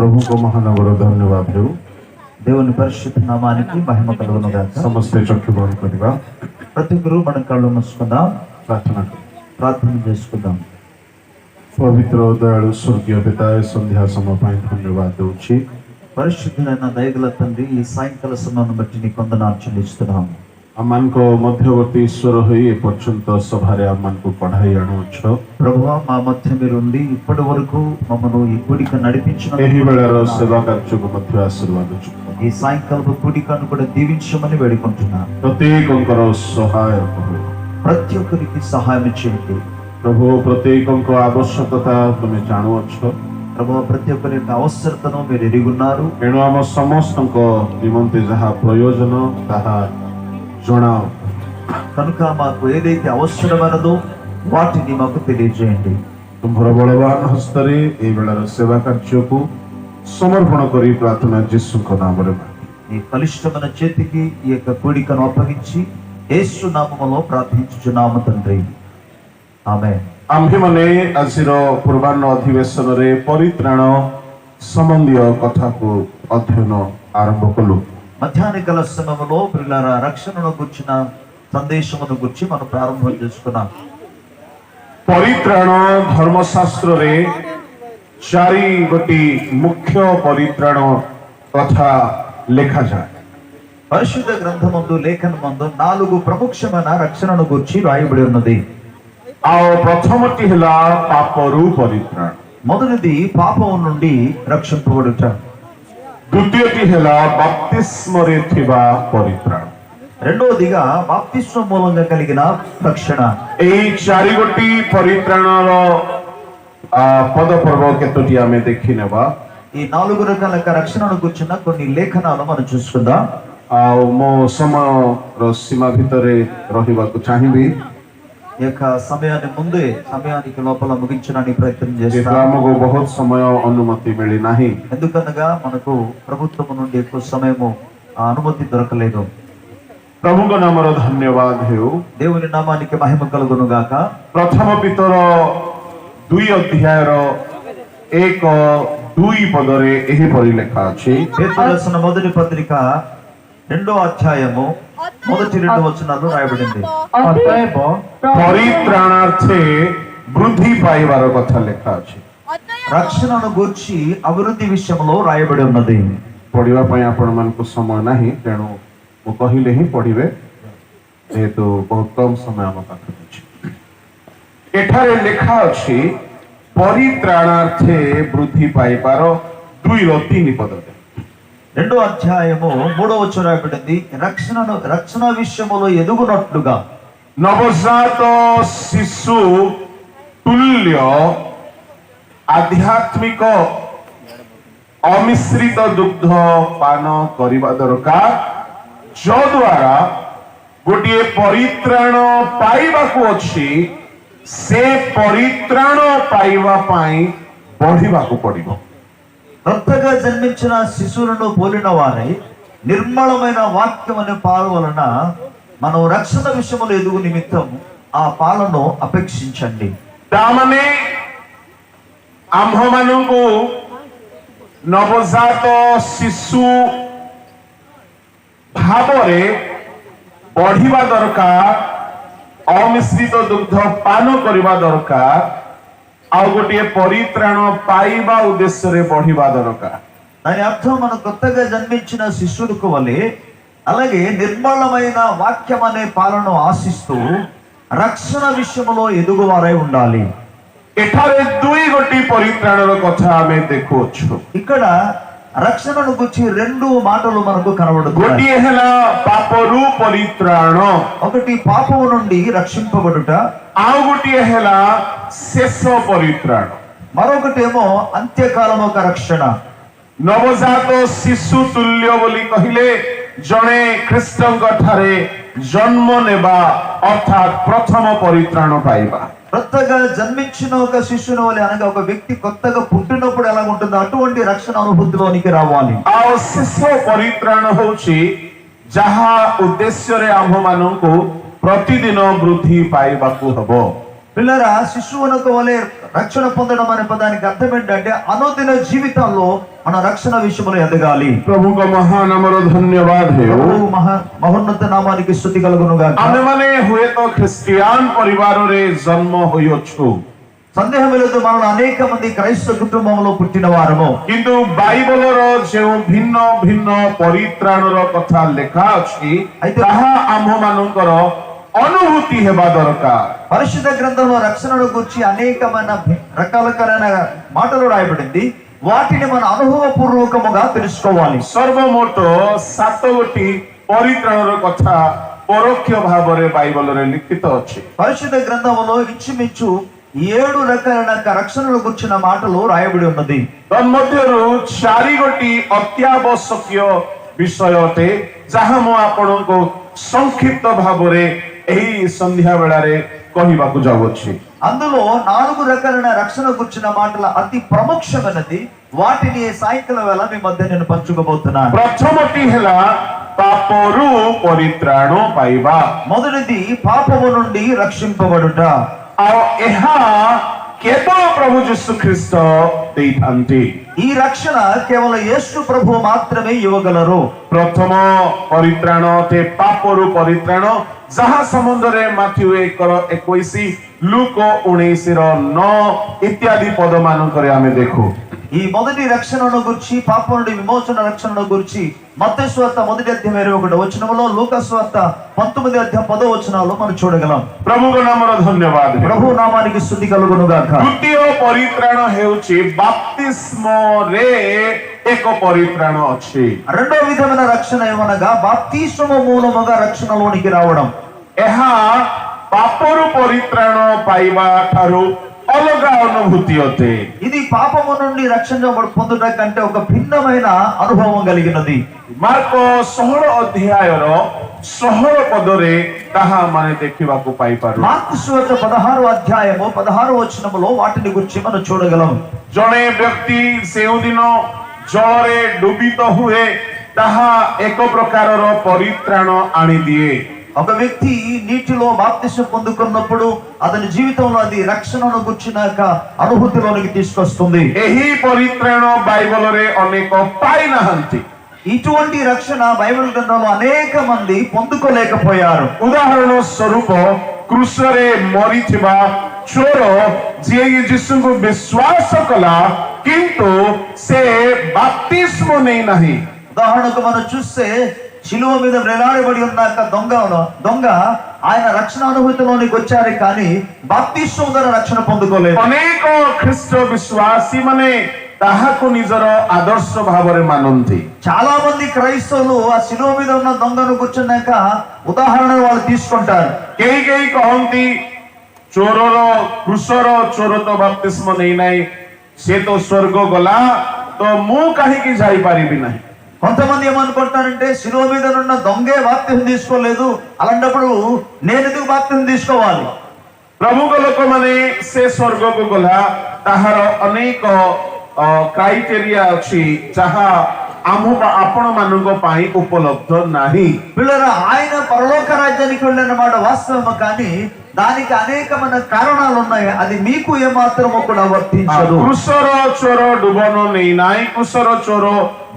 प्रभु को महानगर धन्यवाद देव దేవుని పరిశుద్ధ నామానికి మహిమ కలుగును గాక. समस्ते चक्षु बंद करवा ప్రతి ఒక్కరూ మన కళ్ళు మూసుకుందాం, प्रार्थना ప్రార్థన చేసుకుందాం. पवित्र दयालु स्वर्गीय पिता संध्या समय धन्यवाद दूची పరిశుద్ధులైన దయగల తండ్రి, ఈ సాయంకాల సమయాన్ని బట్టి నీకు వందనాలు చెల్లిస్తున్నాం. आमान को मध्यवर्ती ईश्वर हुई पर्यंत सभारे आमान को पढ़ाई आणुछ ప్రభువా, మా మధ్య మీరుండి ఇప్పటి వరకు మమ్మల్ని ఈ కూడిక నడిపించిన एही बेलार सेवा कार्य को मध्य आशीर्वाद ఈ సాయంకాలపు కూడికను కూడా దీవించమని వేడుకుంటున్నాను. प्रत्येकंकर सहाय प्रभु ప్రతి ఒక్కరికి సహాయం చేయండి प्रभु प्रत्येकंक आवश्यकता तुम्हें जानुछ ప్రభువా. ప్రతి ఒక్కరి యొక్క అవసరతను మీరు ఎరుగున్నారు. एणु आम समस्त निमंते जहाँ प्रयोजन ताहा जनाओ కనుక మాకు ఏదైతే అవసరమైనదో వాటిని మాకు తెలియజేయండి. तुम्हारा बलवान हस्तरे ए बेलार सेवा कार्य को समर्पण करी प्रार्थना यीशु को नाम रे నీ బలిష్టమైన చేతికి ఈ యొక్క కూడికను అప్పగించి యేసు నామములో ప్రార్థించుచున్నాము తండ్రి, ఆమేన్. आम्भे मने आजिर पूर्वाह्न अधिवेशन रे परित्राण संबंधी कथा को अध्ययन आरंभ कलु మధ్యాహ్న కాల సమయంలో పిల్లల రక్షణను గుర్చిన సందేశమును గురించి మనం ప్రారంభం చేసుకున్నాం. परित्राण धर्मशास्त्र रे चारि गोटी मुख्य परित्राण कथा लेखा जाए పరిశుద్ధ గ్రంథమందు లేఖనమందు 4 ప్రముఖమైన రక్షణను గురించి రాయబడి ఉన్నది. आ प्रथमटी हला पापरु परित्राण మొదటిది పాపం నుండి రక్షింపబడుట. द्वितीयटी हला बप्तिस्म रे थिबा परित्राण రెండవదిగా బాప్తిస్మ మూలంగా కలిగిన రక్షణ. এই চারি গোটি పరిత్రాణର పద పర్ବ କେତୋଟି ଆମେ ଦେଖି ନେବା. ఈ 4 రకాల రక్షణను గుర్చిన కొన్ని లేఖనాలు మనం చూసుకుందాం. ଆଉ ମୋ ସମୟର ସୀମା ଭିତରେ ରହିବାକୁ ଚାହିଁବି. ఈ యొక్క సమయానికి లోపల ముగించడానికి ప్రయత్నం ଯେହେତୁ చేస్తాం. ଆମକୁ ବହୁତ ସମୟ ଅନୁମତି ମିଳି ନାହିଁ, ఎందుకనగా మనకు ప్రభుత్వం నుండి ఎక్కువ సమయము అనుమతి దొరకలేదు. ପ୍ରଭୁଙ୍କ ନାମର ଧନ୍ୟବାଦ ହେଉ. దేవుని నామానికి మహిమ కలుగును గాక. ପ୍ରଥମ ପିତର 2 ଅଧ୍ୟାୟର 1-2 ପଦରେ ଏହିପରି ଲେଖା ଅଛି. పేతురు రాసిన మొదటి పత్రిక 2వ అధ్యాయము మొదటి 2 వచనాలు రాయబడింది. ପରିତ୍ରାଣାର୍ଥେ ବୃଦ୍ଧି ପାଇବାର କଥା ଲେଖା ଅଛି. రక్షణను గూర్చి అభివృద్ధి విషయంలో రాయబడి ఉన్నది. ପଢିବା ପାଇଁ ଆପଣମାନଙ୍କୁ ସମୟ ନାହିଁ, ତେଣୁ ମୁଁ କହିଲେ ହିଁ ପଢିବେ, ଯେହେତୁ ବହୁତ କମ ସମୟ ଆମ ପାଖରେ ଅଛି. ଏଠାରେ ଲେଖା ଅଛି ପରିତ୍ରାଣାର୍ଥେ ବୃଦ୍ଧି ପାଇବାର 2-3 ପଦରେ. 2వ అధ్యాయము 3వ వచనం రాయబడింది. రక్షణ విషయములో ఎదుగునట్లుగా ନବଜାତ ଶିଶୁ ତୁଲ୍ୟ ଆଧ୍ୟାତ୍ମିକ ଅମିଶ୍ରିତ ଦୁଗ୍ଧ ପାନ କରିବା ଦରକାର, ଯଦ୍ୱାରା ଗୋଟିଏ ପରିତ୍ରାଣ ପାଇବାକୁ ଅଛି, ସେ ପରିତ୍ରାଣ ପାଇବା ପାଇଁ ବଢିବାକୁ ପଡିବ. కొత్తగా జన్మించిన శిశువులను పోలిన వారై నిర్మలమైన వాక్యం అనే పాలు వలన మనం రక్షణ విషయంలో ఎదుగు నిమిత్తం ఆ పాలను అపేక్షించండి. ତାମାନେ ଆମ୍ଭମାନଙ୍କୁ ନବଜାତ ଶିଶୁ ଭାବରେ ବଢିବା ଦରକାର, ଅମିଶ୍ରିତ ଦୁଗ୍ଧ ପାନ କରିବା ଦରକାର, ଆଉ ଗୋଟିଏ ପରିତ୍ରାଣ ପାଇବା ଉଦ୍ଦେଶ୍ୟରେ ବଢିବା ଦରକାର. దాని అర్థం మన కొత్తగా జన్మించిన శిశువులకు వలె అలాగే నిర్మలమైన వాక్యం అనే పాలను ఆశిస్తూ రక్షణ విషయంలో ఎదుగువారై ఉండాలి. ଏଠାରେ 2 ଗୋଟି ପରିତ୍ରାଣର କଥା ଆମେ ଦେଖୁଅଛୁ. ఇక్కడ రక్షణను గురించి 2 మాటలు మనకు కనబడుతున్నాయి. ଗୋଟିଏ ହେଲା ପାପରୁ ପରିତ୍ରାଣ, ఒకటి పాపం నుండి రక్షింపబడుట, ଆଉ ଗୋଟିଏ ହେଲା ଶେଷ ପରିତ୍ରାଣ. మరొకటేమో అంత్యకాలం ఒక రక్షణ. ନବଜାତ ଶିଶୁ ତୁଲ୍ୟ ବୋଲି କହିଲେ ଜଣେ ଖ୍ରୀଷ୍ଟଙ୍କ ଠାରେ ଜନ୍ମ ନେବା ଅର୍ଥାତ୍ ପ୍ରଥମ ପରିତ୍ରାଣ ପାଇବା. కొత్తగా జన్మించిన ఒక శిశువుని వలె అనగా ఒక వ్యక్తి కొత్తగా పుట్టినప్పుడు ఎలా ఉంటుందో అటువంటి రక్షణ అనుభూతిలోనికి రావాలి. ଆଉ ଶେଷ ପରିତ୍ରାଣ ହେଉଛି ଯାହା ଉଦ୍ଦେଶ୍ୟରେ ଆମ୍ଭମାନଙ୍କୁ ପ୍ରତିଦିନ ବୃଦ୍ଧି ପାଇବାକୁ ହେବ. పిల్లరా, శిశువునకు వలె రక్షణ పొందడం అనే పదానికి అర్థం ఏంటంటే అనుదిన జీవితంలో మన రక్షణ విషయంలో ఎదగాలి. प्रभु का महान अमर धन्यवाद है। ప్రభు మహోన్నత నామానికి స్తుతి కలుగును గాక. ଆମେ ମାନେ ହୁଏତ ଖ୍ରୀଷ୍ଟିଆନ ପରିବାରରେ ଜନ୍ମ ହୋଇଅଛୁ, సందేహం లేదు మనలో అనేక మంది క్రైస్తవ కుటుంబంలో పుట్టిన వారము. କିନ୍ତୁ ବାଇବଲର ଯେଉଁ ଭିନ୍ନ ଭିନ୍ନ ପରିତ୍ରାଣର କଥା ଲେଖା ଅଛି ତାହା ଆମ୍ଭମାନଙ୍କର ଅନୁଭୂତି ହେବା ଦରକାର। పరిశుద్ధ గ్రంథంలో రక్షణను గురించి అనేకమైన రకాలకరైన మాటలు రాయబడింది. వాటిని మన అనుభవపూర్వకముగా తెలుసుకోవాలి. ସର୍ବମୋଟ 7 ଗୋଟି ପରିତ୍ରାଣର କଥା ପରୋକ୍ଷ ଭାବରେ ବାଇବଲରେ ଲିଖିତ ଅଛି। పరిశుద్ధ గ్రంథంలో ఇంచుమించు 7 రకాలైన రక్షణను గురించిన మాటలు రాయబడి ఉన్నది. ତନ୍ମଧ୍ୟରୁ 4 ଗୋଟି ଅତ୍ୟାବଶ୍ୟକୀୟ ବିଷୟ ଅଟେ, ଯାହା ମୁଁ ଆପଣଙ୍କୁ ସଂକ୍ଷିପ୍ତ ଭାବରେ ଏହି ସନ୍ଧ୍ୟା ବେଳାରେ କହିବାକୁ ଯାଉଅଛି। అందులో 4 రకాలైన రక్షణ గురించిన మాటల అతి ప్రముఖమైనది. వాటిని సాయంకాలం వేళ మీ మధ్య నేను పంచుకోబోతున్నాను. ପ୍ରଥମଟି ହେଲା ପାପରୁ ପରିତ୍ରାଣ ପାଇବା। మొదటిది పాపము నుండి రక్షింపబడుట. ଆଉ ଏହା କେବଳ ପ୍ରଭୁ ଯୀଶୁ ଖ୍ରୀଷ୍ଟ ଦେଇଥାନ୍ତି। ఈ రక్షణ కేవలం యేసు ప్రభు మాత్రమే ఇవ్వగలరు. ପ୍ରଥମ ପରିତ୍ରାଣ ଅଟେ ପାପରୁ ପରିତ୍ରାଣ, ଯାହା ସମ୍ବନ୍ଧରେ ମାଥ୍ୟୁ 1:21, ଲୁକ 19:9 ଇତ୍ୟାଦି ପଦ ମାନଙ୍କରେ ଆମେ ଦେଖୁ। ఈ మొదటి రక్షణను గురించి, పాపం నుండి విమోచన రక్షణను గురించి మత్తయి సువార్త 1వ అధ్యాయం 21వ వచనములో, లూకా సువార్త 19వ అధ్యాయం 10వ వచనాల్లో మనం చూడగలం. ପ୍ରଭୁଙ୍କ ନାମର ଧନ୍ୟବାଦ। ప్రభు నామానికి స్తుతి కలుగును గాక. ଦ୍ୱିତୀୟ ପରିତ୍ରାଣ ହେଉଛି ବାପ୍ତିସ୍ମରେ ଏକ ପରିତ୍ରାଣ ଅଛି। రెండో విధమైన రక్షణ ఏమనగా బాప్తిస్మము మూలముగా రక్షణలోనికి రావడం. ଏହା ପାପରୁ ପରିତ୍ରାଣ ପାଇବା ଠାରୁ ଅଲଗା ଅନୁଭୂତି ଅଟେ। ఇది పాపము నుండి రక్షణ పొందుట కంటే ఒక భిన్నమైన అనుభవం కలిగినది. ମାର୍କ 16 ଅଧ୍ୟାୟର 16 ପଦରେ ତାହା ମାନେ ଦେଖିବାକୁ ପାଇପାରୁ। మార్కు సువార్త 16వ అధ్యాయము 16వ వచనములో వాటిని గురించి మనం చూడగలం. ଜଣେ ବ୍ୟକ୍ତି ଯେଉଁଦିନ ଜଳରେ ଡୁବିତ ହୁଏ ତାହା ଏକ ପ୍ରକାରର ପରିତ୍ରାଣ ଆଣିଦିଏ। ఒక వ్యక్తి నీటిలో బాప్తిస్మం పొందుకున్నప్పుడు అతని జీవితంలో అది రక్షణను గుర్చినాక అనుభూతిలోనికి తీసుకొస్తుంది. ଏହି ପରିତ୍ରାଣ ବାଇବଲରେ ଅନେକ ପାଇନାହାନ୍ତି। ఇటువంటి రక్షణ బైబిల్ గ్రంథంలో అనేక మంది పొందుకోలేకపోయారు. ଉଦାହରଣ ସ୍ୱରୂପ କ୍ରୁଶରେ ମରିଥିବା ଚୋର ଯିଏ ଯୀଶୁଙ୍କୁ ବିଶ୍ୱାସ କଲା କିନ୍ତୁ ସେ ବାପ୍ତିସ୍ମ ନେଇନାହିଁ। ఉదాహరణకు మనం చూస్తే శిలువ మీద వేలాడబడి ఉన్నాక దొంగ ఆయన రక్షణ అనుభూతిలోనికి వచ్చారు, కానీ బాప్తిస్మం ద్వారా రక్షణ పొందుకోలేదు. ଅନେକ ଖ୍ରୀଷ୍ଟ ବିଶ୍ୱାସୀ ମାନେ ତାହାକୁ ନିଜର ଆଦର୍ଶ ଭାବରେ ମାନନ୍ତି। చాలా మంది క్రైస్తవులు ఆ శిలువ మీద ఉన్న దొంగను కూర్చున్నాక ఉదాహరణ వాళ్ళు తీసుకుంటారు. କେହି କେହି କହନ୍ତି କ୍ରୁଶର ଚୋର ତ ବାପ୍ତିସ୍ମ ନେଇନାହିଁ, ସେ ତ ସ୍ୱର୍ଗ ଗଲା, ତ ମୁଁ କାହିଁକି ଯାଇପାରିବି ନାହିଁ। కొంతమంది ఏమనుకుంటారంటే శిలువ మీద ఉన్న దొంగే బాప్తిస్మం తీసుకోలేదు, అలాంటప్పుడు నేను ఎందుకు బాప్తిస్మం తీసుకోవాలి? ପ୍ରଭୁଙ୍କ ଲୋକମାନେ ସେ ସ୍ୱର୍ଗକୁ ଗଲା ତାହାର ଅନେକ କ୍ରାଇଟେରିଆ ଅଛି ଯାହା ଆପଣ ମାନଙ୍କ ପାଇଁ ଉପଲବ୍ଧ ନାହିଁ। పిల్లరా, ఆయన పరలోక రాజ్యానికి వెళ్ళినమాట వాస్తవము, కానీ దానికి అనేకమైన కారణాలు ఉన్నాయి. అది మీకు ఏమాత్రము కూడా వర్తించదు. କୃଷର ଚୋର ଡୁବନ ନେଇନାହିଁ, କୃଷର ଚୋର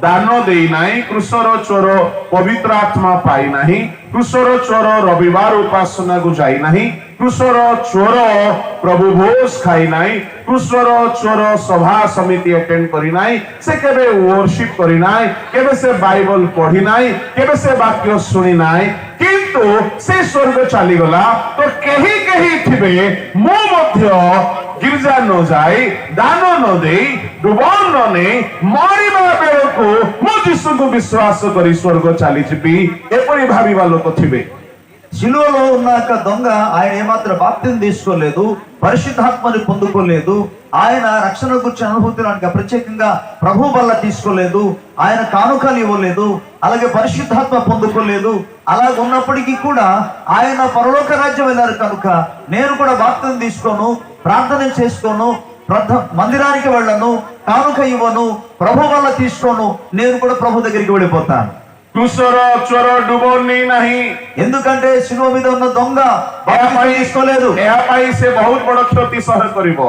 ଦାନ ଦେଇନାହିଁ, କୃଷର ଚୋର ପବିତ୍ର ଆତ୍ମା ପାଇନାହିଁ, କୃଷର ଚୋର ରବିବାର ଉପାସନାକୁ ଯାଇନାହିଁ, କୃଷର ଚୋର ପ୍ରଭୁ ଭୋଜ ଖାଇନାହିଁ, କୃଷର ଚୋର ସଭା ସମିତି ଆଟେଣ୍ଡ କରିନାହିଁ, ସେ କେବେ ୱର୍ସିପ କରିନାହିଁ, କେବେ ସେ ବାଇବଲ ପଢିନାହିଁ, କେବେ ସେ ବାକ୍ୟ ଶୁଣିନାହିଁ, କିନ୍ତୁ ସେ ସ୍ୱର୍ଗ ଚାଲିଗଲା। ତ କେହି କେହି ଥିବେ ମୁଁ ମଧ୍ୟ गिरजा न जाए, दान न दे, डुबन न ने, मरिबा बेलକୁ ମୁଁ ଯୀଶୁଙ୍କୁ ବିଶ୍ୱାସ କରି ସ୍ୱର୍ଗ ଚାଲିଯିବି, ଏପରି ଭାବିବା ଲୋକ ଥିବେ। శిలువలో ఉన్నాక దొంగ ఆయన ఏమాత్రం బాప్తిస్మం తీసుకోలేదు, పరిశుద్ధాత్మని పొందుకోలేదు, ఆయన రక్షణ గురించి అనుభూతిలోనికి ప్రత్యేకంగా ప్రభు వల్ల తీసుకోలేదు, ఆయన కానుకలు ఇవ్వలేదు, అలాగే పరిశుద్ధాత్మ పొందుకోలేదు. అలాగ ఉన్నప్పటికీ కూడా ఆయన పరలోక రాజ్యం వెళ్ళారు కనుక నేను కూడా బాప్తిస్మం తీసుకోను, ప్రార్థన చేసుకోను, మందిరానికి వెళ్ళను, కానుక ఇవ్వను, ప్రభు వల్ల తీసుకోను, నేను కూడా ప్రభు దగ్గరికి వెళ్ళిపోతాను. క్రూశର ଚୋର ଡୁବ ନେଇ ନାହିଁ, ఎందుకంటే శిలువ మీద ఉన్న దొంగ బాప్తిస్మం తీసుకోలేదు. ଏହା ପାଇଁ ସେ ବହୁତ ବଡ଼ କ୍ଷତି ସହ୍ୟ କରିବ।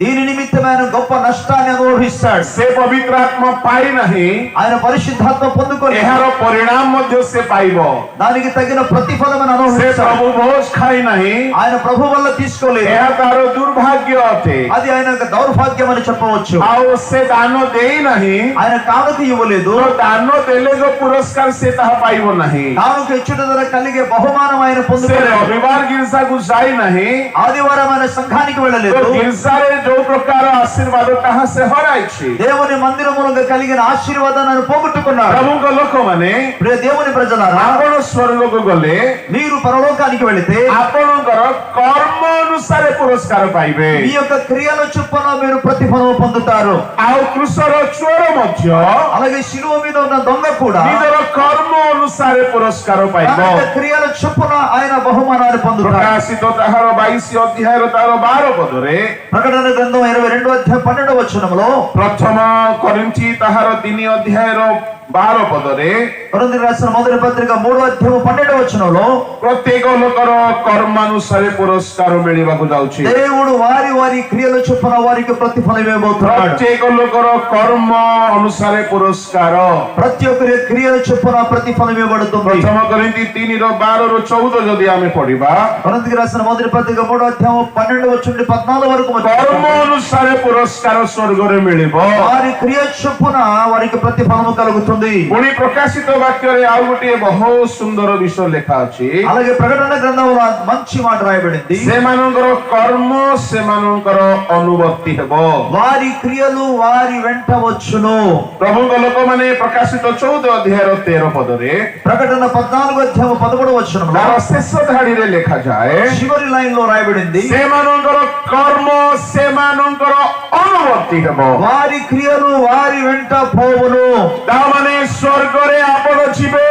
దీని నిమిత్తం ఆయన గొప్ప నష్టాన్ని అనుభవిస్తాడు. से पवित्र आत्मा पाई नहीं, ఆయన పరిశుద్ధాత్మ పొందుకొని एहार परिणाम मध्य से पाइबो। దానికి తగిన ప్రతిఫలం से అనుభవిస్తాడు. प्रभु भोज खाई नहीं, ఆయన ప్రభు వల్ల తీసుకోలేదు. ଏହା ତାର ଦୁର୍ଭାଗ୍ୟ ଅଟେ। అది ఆయన యొక్క దౌర్భాగ్యం అని చెప్పవచ్చు. ଆଉ ସେ ଦାନ ଦେଇ ନାହିଁ, ఆయన కానుక ఇవ్వలేదు. ତ ଦାନ ଦେଲେ ଯୋଉ ପୁରସ୍କାର ସେ ତାହା ପାଇବ ନାହିଁ। కానుక ఇచ్చుట ద్వారా కలిగే బహుమానం ఆయన ସେ పొందుకోలేదు. ରବିବାର ଗିର୍ଜାକୁ ଯାଇ ନାହିଁ, ఆదివారం ఆయన సంఘానికి ତ వెళ్ళలేదు. ଗିର୍ଜାରେ ଯୋଉ ପ୍ରକାର ଆଶୀର୍ବାଦ ତାହା ସେ ହରାଇଛି। దేవుని మందిరములో కలిగిన ఆశీర్వాదాన్ని ఆయన పోగొట్టుకున్నాడు. ପ୍ରଭୁଙ୍କ ଲୋକମାନେ ప్రియ దేవుని ప్రజలారా, ଆପଣ ସ୍ୱର୍ଗକୁ ଗଲେ మీరు పరలోకానికి వెళితే ଆପଣଙ୍କର କର୍ମ ଅନୁସାରେ ପୁରସ୍କାର ପାଇବେ। మీ యొక్క క్రియల చొప్పున మీరు ప్రతిఫలం పొందుతారు. ଆଉ କୃଷର ଚୋର ମଧ୍ୟ అలాగే శిలువ మీద ఉన్న దొంగ కూడా ନିଜର କର୍ମ ଅନୁସାରେ ପୁରସ୍କାର తన ପାଇବ। యొక్క క్రియల చొప్పున ఆయన బహుమానాన్ని పొందుతారు. ପ୍ରକାଶିତ ତାହାର 22 ଅଧ୍ୟାୟର ତାର 12 ପଦରେ, ప్రకటన గ్రంథం 22వ అధ్యాయం 12వ వచనములో, ପ୍ରଥମ କରିନ୍ଥୀ ତାହାର 3 ଅଧ୍ୟାୟର 12 ପଦରେ, కొరింథీయులకు రాసిన మొదటి పత్రిక 3వ అధ్యాయం 12వ వచనంలో, ପ୍ରତ୍ୟେକ ଲୋକର କର୍ମାନୁସାରେ ପୁରସ୍କାର ମିଳିବାକୁ ଯାଉଛି। దేవుడు వారి వారి క్రియల చొప్పున వారికి ప్రతిఫలం ఇవ్వబోతున్నాడు. ପ୍ରତ୍ୟେକ ଲୋକର କର୍ମ ଅନୁସାରେ పురస్କାର। ప్రతి ఒక్కరి క్రియల చొప్పున ప్రతిఫలం ఇవ్వబడుతుంది. ପ୍ରଥମ କରିନ୍ଥୀ 3ର 12ରୁ 14 ଯଦି ଆମେ ପଢିବା, కొరింథీయులకు రాసిన మొదటి పత్రిక 3వ అధ్యాయం 12 నుండి 14 వరకు କର୍ମ ଅନୁସାରେ పురస్କାର ସ୍ୱର୍ଗରେ ମିଳିବ। వారి క్రియ చొప్పున వారికి ప్రతిఫలము కలుగుతుంది. ପୁଣି ପ୍ରକାଶିତ ବାକ୍ୟରେ ଆଉ ଗୋଟିଏ ବହୁତ ସୁନ୍ଦର ବିଷୟ ଲେଖା ଅଛି। అలాగే ప్రకటన గ్రంథంలో మంచి మాట రాయబడింది. ସେମାନଙ୍କର କର୍ମ ସେମାନଙ୍କର ଅନୁବର୍ତ୍ତୀ ହେବ। వారి క్రియలు వారి వెంట వచ్చును. ପ୍ରଭୁଙ୍କ ଲୋକମାନେ ପ୍ରକାଶିତ 14 ଅଧ୍ୟାୟର 13 ପଦରେ ప్రకటన 14వ అధ్యాయం 11వ వచనంలో ତାର ଶେଷ ଧାଡିରେ ଲେଖାଯାଏ, చివరి లైన్ లో రాయబడింది, ସେମାନଙ୍କର କର୍ମ ସେମାନଙ୍କର ଅନୁବର୍ତ୍ତୀ ହେବ। వారి క్రియలు వారి వెంట పోవును. ତାମାନେ ସ୍ୱର୍ଗରେ ଆପଣ ଯିବେ,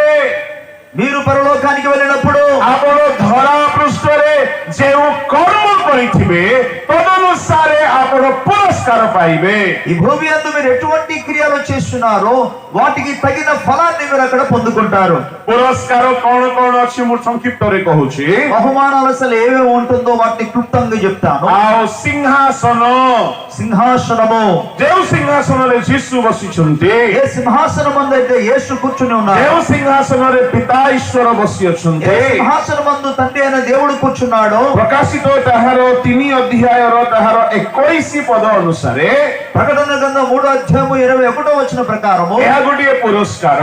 మీరు పరలోకానికి వెళ్ళినప్పుడు ଆପଣ ଧରା ପୃଷ୍ଠରେ ଯେଉଁ କର୍ମ କରିଥିବେ ତଦନୁସାରେ ଆପଣ ପୁରସ୍କାର ପାଇବେ। ఈ భూమి యందు మీరు ఎటువంటి క్రియలు చేస్తున్నారో వాటికి తగిన ఫలాన్ని మీరు అక్కడ పొందుకుంటారు. ପୁରସ୍କାର କଣ କଣ ଅଛି ମୁଁ ସଂକ୍ଷିପ୍ତରେ କହୁଛି। బహుమానాలు అసలు ఏమేమి ఉంటుందో వాటిని క్లుప్తంగా చెప్తాను. ଆଉ ସିଂହାସନ, సింహాసనము, ଯେଉଁ ସିଂହାସନରେ ଯୀଶୁ ବସିଛନ୍ତି, ఏ సింహాసనం మందు అయితే యేసు కూర్చుని ఉన్నారు, ଯେଉଁ ସିଂହାସନରେ ପିତା ଈଶ୍ୱର ବସିଅଛନ୍ତି, ఏ సింహాసనం మందు తండ్రి అయిన దేవుడు కూర్చున్నాడో, ପ୍ରକାଶିତ ତାହାର 3 ଅଧ୍ୟାୟର ତାହାର 21 ପଦ ଅନୁସାରେ ప్రకటన గ్రంథం 3వ అధ్యాయము 21వ వచనం ప్రకారము ଏହା ଗୋଟିଏ ପୁରସ୍କାର।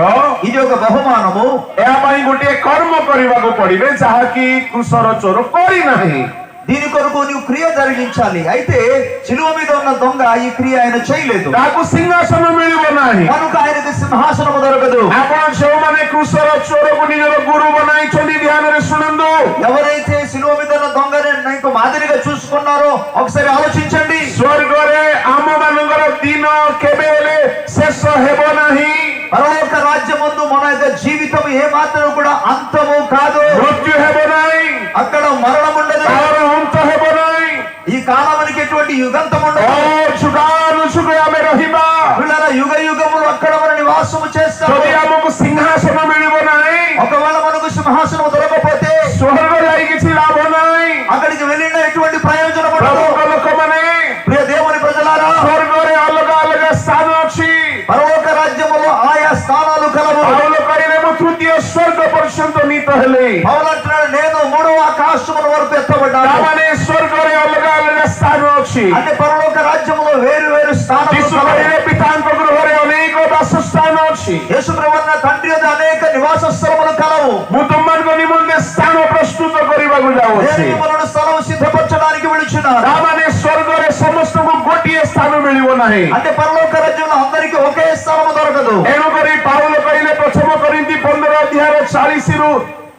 ఇది ఒక బహుమానము. ଏହା ପାଇଁ ଗୋଟିଏ କର୍ମ କରିବାକୁ ପଡିବେ ଯାହାକି କୃଷର ଚୋର କରିନାହିଁ। దీని కొరకు నీవు క్రియ జరిగించాలి. అయితే శిలువ మీద ఉన్న దొంగ ఈ క్రియ ఆయన చేయలేదు ତାହାକୁ ସିଂହାସନ ମିଳିବ ନାହିଁ। కనుక ఆయనకు సింహాసనము దొరకదు. ଆପଣ ଯେଉଁମାନେ କୃଷର ଚୋରକୁ ନିଜର ଗୁରୁ ବନାଇଛନ୍ତି ଧ୍ୟାନରେ ଶୁଣନ୍ତୁ। ఎవరైతే శిలువ మీద ఉన్న దొంగని నీకు మాదిరిగా చూసుకున్నారో ఒకసారి ఆలోచించండి. ସ୍ୱର୍ଗରେ ଆମ ମାନଙ୍କର ଦିନ କେବେ ହେଲେ ଶେଷ ହେବ ନାହିଁ। పరలోక రాజ్యమందు మన యొక్క జీవితం ఏ మాత్రం కూడా అంతము కాదు. ମୃତ୍ୟୁ ହେବ ନାହିଁ, అక్కడ మరణం ఉండదు. କାଳର ଅନ୍ତ ହେବ ନାହିଁ। ఈ కాలానికి ఎటువంటి యుగంతం ଓ ఉండదు. ଯୁଗାନୁଯୁଗ ଆମେ ରହିବା। పిల్లల యుగ యుగములు అక్కడ మన నివాసము చేస్తాము. ଯଦି ଆମକୁ ସିଂହାସନ ମିଳିବ ନାହିଁ, ఒకవేళ మనకు సింహాసనం దొరకకపోతే ସ୍ୱର୍ଗ ଯାଇ କିଛି ଲାଭ ନାହିଁ। అక్కడికి వెళ్ళిన ఎటువంటి ప్రయోజనం ఉండదు. ପ୍ରଭୁଙ୍କ ଲୋକମାନେ, ప్రియ దేవుని ప్రజలారా, ସ୍ୱର୍ଗରେ ଅଲଗା ଅଲଗା ସ୍ଥାନ ଅଛି। పరలోక రాజ్యములో ఆయా స్థానాలు కలవు. ପାଉଲ କହିଲେ ମୁଁ ତୃତୀୟ ସ୍ୱର୍ଗ ପର୍ଯ୍ୟନ୍ତ ନୀତ ହେଲି। పౌలు అంటున్నాడు, నేను 3వ ఆకాశముల వరకు ఎత్తబడ్డాను. ତାମାନେ ସ୍ୱର୍ଗରେ ଅଲଗା ଅଲଗା ସ୍ଥାନ ଅଛି। అంటే పరలోక రాజ్యములో వేరు వేరు స్థానాలు ଯୀଶୁ కలవు. କହିଲେ ପିତାଙ୍କ ଗୃହରେ ଅନେକ ବାସସ୍ଥାନ ଅଛି। యేసు ప్రభువున్న తండ్రి యొద్ద అనేక నివాస స్థలములు కలవు. ମୁଁ ତୁମମାନଙ୍କ ନିମନ୍ତେ ସ୍ଥାନ ପ୍ରସ୍ତୁତ କରିବାକୁ నేను ଯାଉଛି। మిమ్మల్ని స్థలం సిద్ధపరచడానికి వెళుచున్నాను. ତାମାନେ ସ୍ୱର୍ଗରେ ସମସ୍ତଙ୍କୁ ଗୋଟିଏ ସ୍ଥାନ ମିଳିବ ନାହିଁ। అంటే పరలోక రాజ్యంలో అందరికీ ఒకే స్థలము దొరకదు. ତେଣୁକରି ପାଉଲ କହିଲେ ପ୍ରଥମ କରିନ୍ଥୀ 15 ଅଧ୍ୟାୟର 40ରୁ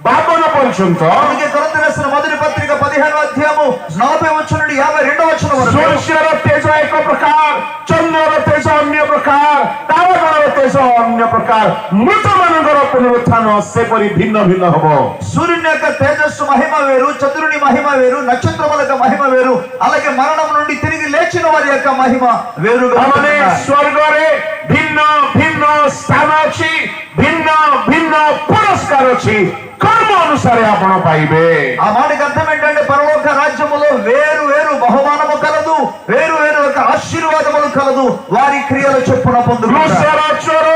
52 ପର୍ଯ୍ୟନ୍ତ అందుకే కొరింథీయులకు రాసిన మొదటి పత్రిక 15వ అధ్యాయము 40 వచనం నుండి 52వ వచనం వరకు ସୂର୍ଯ୍ୟର ତେଜ ଏକ ପ୍ରକାର, ଚନ୍ଦ୍ରର ତେଜ ଅନ୍ୟ ପ୍ରକାର, ତାରାଗଣର ତେଜ ଅନ୍ୟ ପ୍ରକାର, ମୃତମାନଙ୍କର ପୁନରୁତ୍ଥାନ ସେପରି ଭିନ୍ନ ଭିନ୍ନ ହବ। సూర్యుని యొక్క తేజస్సు మహిమ వేరు, చంద్రుని మహిమ వేరు, నక్షత్రముల యొక్క మహిమ వేరు, అలాగే మరణం నుండి తిరిగి లేచిన వారి యొక్క మహిమ వేరుగా ତାମାନେ ఉంటుంది. ସ୍ୱର୍ଗରେ ଭିନ୍ନ ଭିନ୍ନ ସ୍ଥାନ ଅଛି, ଭିନ୍ନ ଭିନ୍ନ ପୁରସ୍କାର ଅଛି। କର୍ମ ଅନୁସାରେ ଆପଣ ପାଇବେ। ఆ మాటకి అర్థం ఏంటంటే పరలోక రాజ్యములో వేరు వేరు బహుమానము కలదు, వేరు వేరు ఆశీర్వాదములు కలదు, వారి క్రియల చొప్పున పొందుకుంటారు. କ୍ରୁସର ଚୋର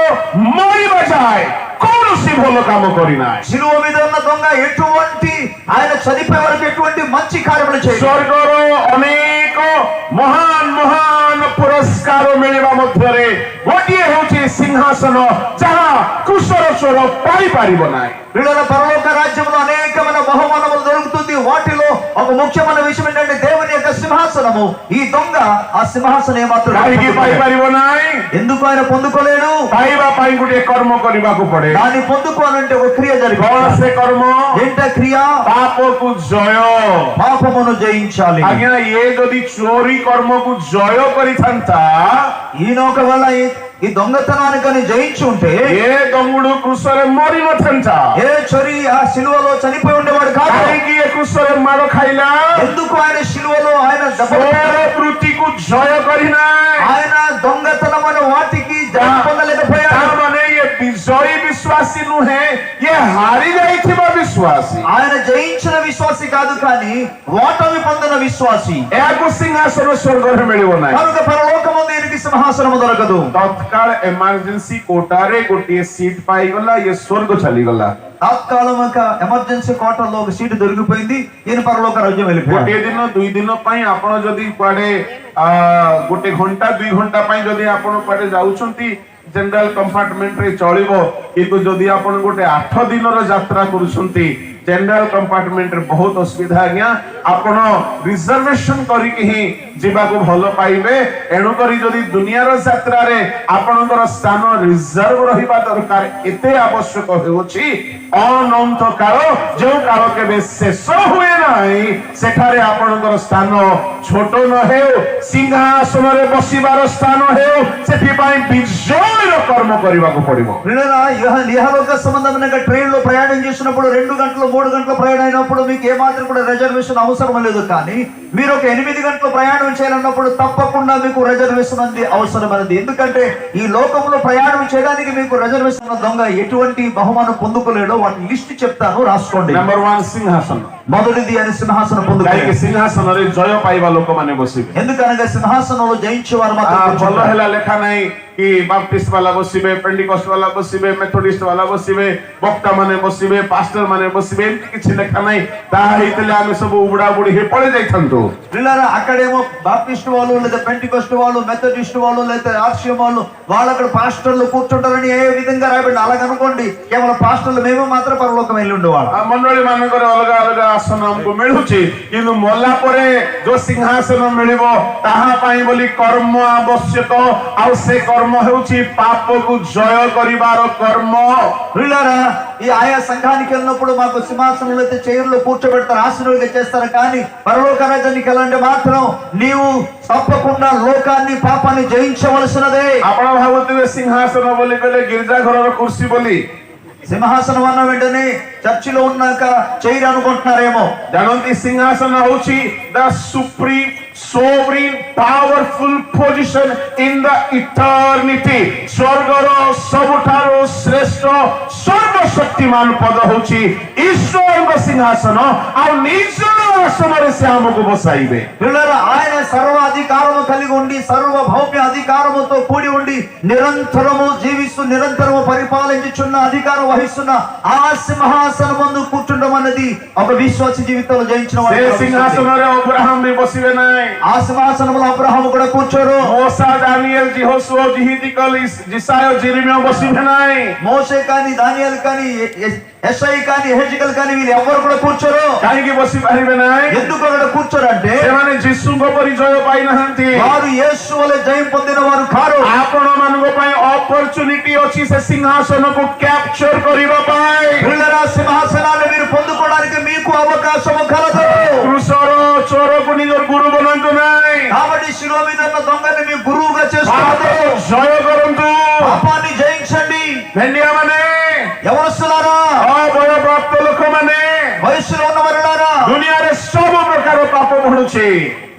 ମରିବା ଯାଏ କୌଣସି ଭଲ କାମ କରିନାହିଁ। శిలువ మీద ఉన్న దొంగ ఎటువంటి ఆయన చనిపోయే వరకు ఎటువంటి మంచి కార్యములు చేయలేదు. ସ୍ୱର୍ଗର ଅନେକ ମହାନ ମହାନ ପୁରସ୍କାର ମିଳିବା ମଧ୍ୟରେ ଗୋଟିଏ ହେଉଛି ସିଂହାସନ, ଯାହା କ୍ରୁସର ଚୋର ପାଇପାରିବ ନାହିଁ। వీళ్ళ పరలోక రాజ్యంలో అనేకమైన బహుమానములు దొరుకుతుంది. వాటిలో ఒక ముఖ్యమైన విషయం ఏంటంటే దేవుని యొక్క సింహాసనము. ఈ దొంగ ఆ సింహాసనం ఏమాత్రం କାହିଁକି ପାଇପାରିବ ନାହିଁ? ఎందుకు ఆయన పొందుకోలేడు? ପାଇବା ପାଇଁ ଗୋଟିଏ କର୍ମ କରିବାକୁ ପଡେ। దాన్ని పొందుకోవాలంటే ఒక క్రియ କଣ జరిగింది. ସେ କର୍ମ? ఏంట క్రియ? ପାପକୁ ଜୟ। పాపమును జయించాలి. ଆଜ୍ଞା, ଇଏ ଯଦି ଚୋରି କର୍ମକୁ ଜୟ କରିଥାନ୍ତା, ఈయన ఒకవేళ ఈ దొంగతనానికని జయించి ఉంటే ଏ ଦଙ୍ଗୁଡୁ କୃଷରେ ମରି ନଥାନ୍ତା। ఏ చొరి ఆ శిలువలో చనిపోయి ఉండేవాడు కాదు. କାହିଁକି ଏ କୃଷରେ ମାଡ଼ ଖାଇଲା? ఎందుకు ఆయన శిలువలో ఆయన ଚୋର ବୃତ୍ତିକୁ ଜୟ କରିନାହିଁ। ఆయన దొంగతనమైన వాటికి జయం పొందలేకపోయాడు. ତାମାନେ ଇଏ ବିଜୟୀ ବିଶ୍ୱାସୀ ନୁହେଁ, ଇଏ ହାରି ଯାଇଥିବା ବିଶ୍ୱାସୀ। ఆయన జయించిన విశ్వాసి కాదు, కానీ ఓటమి పొందిన విశ్వాసి. ଏହାକୁ ସିଂହାସନ ସ୍ୱର୍ଗରେ ମିଳିବ ନାହିଁ। కనుక పరలోకమందు ఈయనకి సింహాసనము దొరకదు. ତତ୍କାଳ ଏମର୍ଜେନ୍ସି କୋଟାରେ ଗୋଟିଏ ସିଟ୍ ପାଇଗଲା, ଇଏ ସ୍ୱର୍ଗ ଚାଲିଗଲା। తాత్కాలం ఒక ఎమర్జెన్సీ కోటలో ఒక సీటు దొరికిపోయింది, ఈయన పరలోక రాజ్యం వెళ్ళిపోయాడు. ଗୋଟିଏ ଦିନ ଦୁଇ ଦିନ ପାଇଁ ଆପଣ ଯଦି କୁଆଡେ ଗୋଟେ ଘଣ୍ଟା 2 ଘଣ୍ଟା ପାଇଁ ଯଦି ଆପଣ କୁଆଡେ ଯାଉଛନ୍ତି ଜେନେରାଲ କମ୍ପାର୍ଟମେଣ୍ଟରେ ଚଳିବ, କିନ୍ତୁ ଯଦି ଆପଣ ଗୋଟେ 8 ଦିନର ଯାତ୍ରା କରୁଛନ୍ତି ଜେନେରାଲ କମ୍ପାର୍ଟମେଣ୍ଟରେ ବହୁତ ଅସୁବିଧା। ଆଜ୍ଞା, ଆପଣ ରିଜର୍ଭେସନ କରିକି ହିଁ ଯିବାକୁ ଭଲ ପାଇବେ। ଏଣୁକରି ଯଦି ଦୁନିଆର ଯାତ୍ରାରେ ଆପଣଙ୍କର ସ୍ଥାନ ରିଜର୍ଭ ରହିବା ଦରକାର, ଏତେ ଆବଶ୍ୟକ ହେଉଛି। ଅନନ୍ତ କାଳ, ଯେଉଁ କାଳ କେବେ ଶେଷ ହୁଏ ନାହିଁ, ସେଠାରେ ଆପଣଙ୍କର ସ୍ଥାନ ଛୋଟ ନ ହେଉ, ସିଂହାସନରେ ବସିବାର ସ୍ଥାନ ହେଉ, ସେଥିପାଇଁ ବିଜୟର କର୍ମ କରିବାକୁ ପଡିବ। ఇహలోక సంబంధమైన ట్రైన్ లో ప్రయాణం చేసినప్పుడు 2 గంటలు 3 గంటల ప్రయాణం అయినప్పుడు మీకు ఏమాత్రం కూడా రిజర్వేషన్ అవసరం లేదు. కానీ మీరు ఒక 8 గంటల ప్రయాణం చేయాలన్నప్పుడు తప్పకుండా మీకు రిజర్వేషన్ అనేది అవసరమైనది. ఎందుకంటే ఈ లోకంలో ప్రయాణం చేయడానికి మీకు రిజర్వేషన్ ఉన్న దొంగ ఎటువంటి బహుమానం పొందుకోలేడో వాటి లిస్ట్ చెప్తాను, రాసుకోండి. नंबर 1 सिंहासन। మొదటిది అని సింహాసనం କାହିଁକି పొందుకోలేదు. ସିଂହାସନରେ ଜୟ ପାଇବା ଲୋକମାନେ ବସିବେ। ఎందుకనగా సింహాసనంలో జయించే వారు ଭଲ మాత్రం ହେଲା ଲେଖା ନାହିଁ କି ବାପ୍ଟିଷ୍ଟ ବାଲା ବସିବେ, ପେଣ୍ଟିକଷ୍ଟ ବାଲା ବସିବେ, ମେଥୋଡିଷ୍ଟ ବାଲା ବସିବେ, ବକ୍ତା ମାନେ ବସିବେ, ପାଷ୍ଟର ମାନେ ବସିବେ, ଏମିତି କିଛି ଲେଖା ନାହିଁ। ତାହା ହେଇଥିଲେ ଆମେ ସବୁ ଉବୁଡା ବୁଡି ହେଇ ପଳେଇ ଯାଇଥାନ୍ତୁ। పిల్లరా అక్కడేమో బాప్టిస్ట్ వాళ్ళు లేదా పెంటికోస్ట్ వాళ్ళు మెథడిస్ట్ వాళ్ళు లేదా ఆర్సిఎం వాళ్ళు వాళ్ళు అక్కడ పాస్టర్లు కూర్చుంటారని ఏ విధంగా రాయబడి అలాగనుకోండి, కేవలం పాస్టర్లు మేము మాత్రం పరలోకం వెళ్ళి ఉండేవాళ్ళు. ମଣ୍ଡଳୀ ମାନଙ୍କର ଅଲଗା ଅଲଗା ଆସନ ଆମକୁ ମିଳୁଛି, କିନ୍ତୁ ମଲା ପରେ ଯୋଉ ସିଂହାସନ ମିଳିବ ତାହା ପାଇଁ ବୋଲି କର୍ମ ଆବଶ୍ୟକ। ଆଉ ସେ କର୍ମ ହେଉଛି ପାପକୁ ଜୟ କରିବାର କର୍ମ। పిల్లరా ఈ ఆయా సంఘానికి వెళ్ళినప్పుడు మాకు సింహాసనంలో అయితే చైర్లో కూర్చోబెడతారు, ఆశీర్వాదంగా చేస్తారు. కానీ పరలోక రాజ్యానికి వెళ్ళంటే మాత్రం నీవు తప్పకుండా లోకాన్ని పాపాన్ని జయించవలసినదే. ଆପଣ ଭାବୁଥିବେ ସିଂହାସନ ବୋଲି କହିଲେ ଗିର୍ଜା ଘରର କୁର୍ସୀ ବୋଲି। సింహాసనం అన్న వెంటనే చర్చిలో ఉన్నాక చైర్ అనుకుంటున్నారేమో. ଜାଣନ୍ତି ସିଂହାସନ ହେଉଛି ଦ supreme sovereign powerful position in the eternity। ସ୍ୱର୍ଗର ସବୁଠାରୁ ଶ୍ରେଷ୍ଠ ସର୍ବଶକ୍ତିମାନ ପଦ ହେଉଛି ଈଶ୍ୱରଙ୍କ ସିଂହାସନ। ଆଉ ନିଜ ଆସନରେ ସେ ଆମକୁ ବସାଇବେ। పిల్లరా ఆయన సర్వ అధికారము కలిగి ఉండి సర్వ భౌమ్య అధికారముతో కూడి ఉండి నిరంతరము జీవిస్తూ నిరంతరము పరిపాలించుచున్న అధికారం వహిస్తున్న ఆ సింహాసనం ముందు కూర్చుండడం అనేది ఒక విశ్వాస జీవితంలో జయించిన ସେ ସିଂହାସନରେ ଅବ୍ରାହମ ବି ବସିବେ ନାହିଁ। ఆ సింహాసనంలో అబ్రహాము కూడా కూర్చోరు. మోసా దానియేల్ యెహోషువ జిహిదికల్ జిసాయ జెరెమియా బసిబే ନାହିଁ। మోషే కానీ దానియేలు కానీ యెషయా కానీ యెహెజ్కేల్ కానీ వీళ్ళు ఎవరు కూడా కూర్చోరు. କାହିଁକି ବସି ପାରିବେ ନାହିଁ? ఎందుకు అక్కడ కూర్చోరంటే ସେମାନେ ଯୀଶୁଙ୍କ ପରି ଜୟ ପାଇନାହାନ୍ତି। వారు యేసు వలె జయం పొందిన వారు కారు. ଆପଣ ମାନଙ୍କ ପାଇଁ ଅପରଚ୍ୟୁନିଟି ଅଛି ସେ ସିଂହାସନକୁ କ୍ୟାପଚର କରିବା ପାଇଁ। పిల్లరా సింహాసనాన్ని మీరు పొందుకోవడానికి మీకు అవకాశము కలదు. କୃଷର ଚୋରକୁ ନିଜର ଗୁରୁ ବନାନ୍ତୁ ନାହିଁ। కాబట్టి శిలువ మీద ఉన్న దొంగని మీ గురువుగా చేసుకోవద్దు. ଜୟ କରନ୍ତୁ। పాపాన్ని జయించండి. ଭେଣ୍ଡିଆ ମାନେ, యవనస్తులారా, ଅବୟପ୍ରାପ୍ତ ଲୋକମାନେ, వయస్సులో ఉన్నవారులారా, ଦୁନିଆରେ ସବୁ ପ୍ରକାର ପାପ ବଢୁଛି।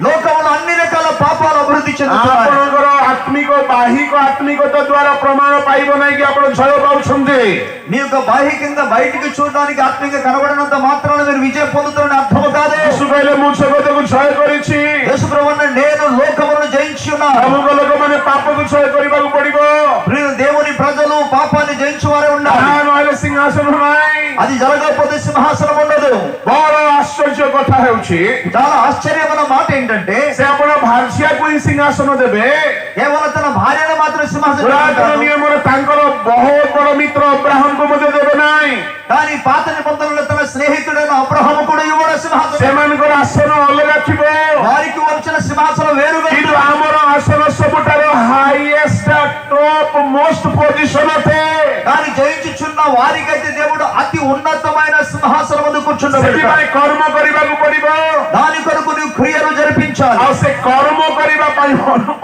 లోకంలో అన్ని రకాల పాపాలు అభివృద్ధి చెందుతున్నాయి. ଆପଣଙ୍କର ଆତ୍ମିକ ବାହିକ ଆତ୍ମିକତା ଦ୍ୱାରା ପ୍ରମାଣ ପାଇବ ନାହିଁ କି ଆପଣ ଜୟ ପାଉଛନ୍ତି। మీ యొక్క బాహ్యంగా బయటికి చూడడానికి ఆత్మీయంగా కనబడినంత మాత్రాన మీరు విజయం పొందుతారని అర్థం కాదు. ଯୀଶୁ କହିଲେ ମୁଁ ଜଗତକୁ ଜୟ କରିଛି। యేసు ప్రభువు నేను లోకమును జయించి ఉన్నాను. ସିଂହାସନ ନାହିଁ। అది జరగకపోతే సింహాసనం ఉండదు. ବଡ ଆଶ୍ଚର୍ଯ୍ୟ କଥା ହେଉଛି చాలా ఆశ్చర్యమైన మాట ఏంటంటే ସେ ଆପଣ ଭାର୍ଯ୍ୟାକୁ ହିଁ ସିଂହାସନ ଦେବେ। కేవలం తన భార్యను మాత్రం సింహాసనం ପୁରାତନ పెడతారు. ନିୟମରେ ତାଙ୍କର ବହୁତ ବଡ మిత్ర ଅବ୍ରାହମକୁ ମଧ୍ୟ ଦେବେ ନାହିଁ। కానీ పాత నిబంధనలో తన స్నేహితుడైన అబ్రహాము కూడా ఇవ్వడం సింహాసనం. ସେମାନଙ୍କର ଆସନ ଅଲଗା ଥିବ, వారికి వచ్చిన సింహాసనం వేరుగా କିନ୍ତୁ ఉంటుంది. ଆମର ଆସନ ସବୁଠାରୁ ହାଇଏଷ୍ଟ ଟପ୍ ମୋଷ୍ଟ ପୋଜିସନ ଅଟେ। కానీ జయించుచున్న వారికైతే దేవుడు అతి ఉన్నతమైన సింహాసనం ముందు కూర్చుండబెడతాడు. ସେଥିପାଇଁ କର୍ମ କରିବାକୁ ପଡିବ, దాని కొరకు నువ్వు క్రియలు జరిపించాలి. ଆଉ ସେ కర్మ କରିବା ପାଇଁ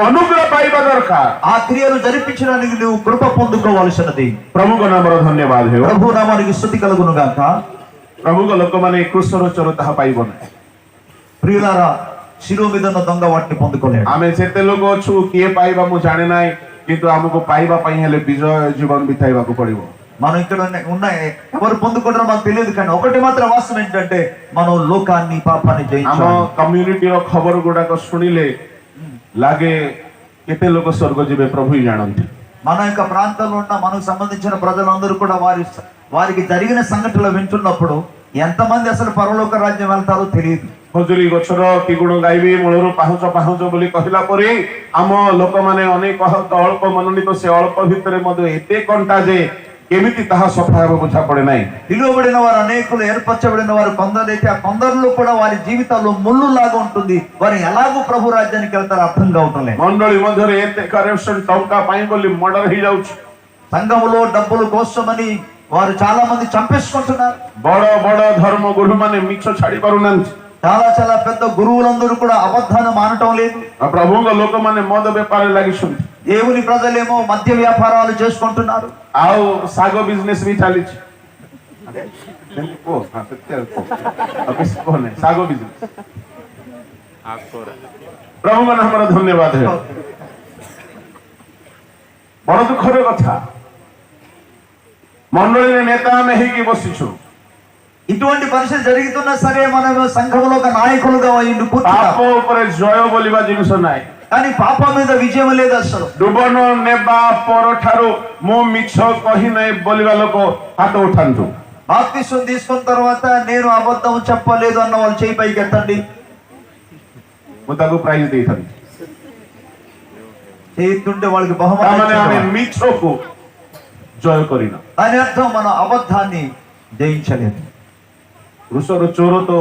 ଅନୁଗ୍ରହ ପାଇବା ଦରକାର। ఆ క్రియలు జరిపించడానికి నువ్వు కృప పొందుకోవాల్సినది. ପ୍ରଭୁଙ୍କ ନାମର ଧନ୍ୟବାଦ ହେଉ। ప్రభు నామానికి స్తుతి కలుగును గాక. ପ୍ରଭୁଙ୍କ ଲୋକମାନେ କୃଷର ଚୋର ତାହା ପାଇବ ନାହିଁ। ప్రియులారా, శిలువ మీద ఉన్న దొంగ వాటిని పొందుకోలేడు. ଆମେ ଯେତେ ଲୋକ ଅଛୁ କିଏ ପାଇବା ମୁଁ ଜାଣେ ନାହିଁ, କିନ୍ତୁ ଆମକୁ ପାଇବା ପାଇଁ ହେଲେ ବିଜୟ ଜୀବନ ବିତାଇବାକୁ ପଡିବ। మనం ఇక్కడ ఉన్న ఎవరు పొందుకుంటారో మాకు తెలియదు, కానీ ఒకటి మాత్రం వాస్తవం ఏంటంటే మనం లోకాన్ని పాపాన్ని ଆମ జయించాలి. କମ୍ୟୁନିଟିର ଖବର ଗୁଡାକ ଶୁଣିଲେ ଲାଗେ କେତେ ଲୋକ ସ୍ୱର୍ଗ ଯିବେ ପ୍ରଭୁ ହିଁ ଜାଣନ୍ତି। మన యొక్క ప్రాంతంలో ఉన్న మనకు సంబంధించిన ప్రజలందరూ కూడా వారికి జరిగిన సంఘటనలు వింటున్నప్పుడు ఎంతమంది అసలు పరలోక రాజ్యం వెళ్తారో తెలియదు. ଖଜୁରୀ ଗଛର କି ଗୁଣ ଗାଇବି ମୂଳରୁ ପାହୁଁଚ ପାହୁଁଚ ବୋଲି କହିଲା ପରେ ଆମ ଲୋକମାନେ ଅନେକ ଅଳ୍ପ ମନୋନୀତ, ସେ ଅଳ୍ପ ଭିତରେ ମଧ୍ୟ ଏତେ କଣ୍ଟା ଯେ କେମିତି ତାହା ସଫା ହେବ ବୁଝା ପଡେ ନାହିଁ। పిలువబడిన వారు అనేకులు, ఏర్పరచబడిన వారు కొందరైతే ఆ కొందరిలో కూడా వారి జీవితాల్లో ముళ్ళు లాగా ఉంటుంది. వారు ఎలాగో ప్రభు రాజ్యానికి వెళ్తారో అర్థం కావటం లేదు. ମଣ୍ଡଳୀ ମଧ୍ୟରେ ଏତେ କରେକ୍ସନ୍ ଟଙ୍କା ପାଇଁ ବୋଲି ମର୍ଡର ହେଇଯାଉଛି। సంఘములో డబ్బుల కోసమని వారు చాలా మంది చంపేసుకుంటున్నారు. ବଡ ବଡ ଧର୍ମ ଗୁରୁ ମାନେ ମିଛ ଛାଡି ପାରୁନାହାନ୍ତି। చాలా పెద్ద గురువులందరూ కూడా అబద్ధాన్ని మానటం లేదు. ପ୍ରଭୁଙ୍କ ଲୋକମାନେ ମଦ ବେପାରରେ ଲାଗିଛନ୍ତି, దేవుని ప్రజలేమో మద్య వ్యాపారాలు చేసుకుంటున్నారు. ଆଉ ଶାଗ ବିଜନେସ ବି ଚାଲିଛି। ଶାଗ ବିଜନେସ। ପ୍ରଭୁଙ୍କ ନାମର ଧନ୍ୟବାଦ ହେଉ। ବଡ ଦୁଃଖର କଥା, ମଣ୍ଡଳୀରେ ନେତା ଆମେ ହେଇକି ବସିଛୁ, ఇటువంటి పరిస్థితి జరుగుతున్నా సరే మనం సంఘంలో ఒక నాయకులుగా అయ్యిండు ପାପ కూర్చున్నాం. ଉପରେ ଜୟ ବୋଲିବା ଜିନିଷ ନାହିଁ। కానీ పాపం మీద విజయం లేదు అసలు. ଡୁବନ ନେବା ପରଠାରୁ ମୁଁ ମିଛ କହି ନାହିଁ ବୋଲିବା ଲୋକ ହାତ ଉଠାନ୍ତୁ। బాప్తిస్వం తీసుకున్న తర్వాత నేను అబద్ధం చెప్పలేదు అన్న వాళ్ళు చేయి పైకి ఎత్తండి. ମୁଁ ତାକୁ ପ୍ରାଇଜ ଦେଇଥାନ୍ତି। చేయిస్తుంటే వాళ్ళకి ତାମାନେ బహుమానం ଆମେ ఇచ్చేవాళ్ళు. ମିଛକୁ ଜୟ କରିନ। దాని అర్థం మనం అబద్ధాన్ని జయించలేదు. କୃଷର ଚୋର ତ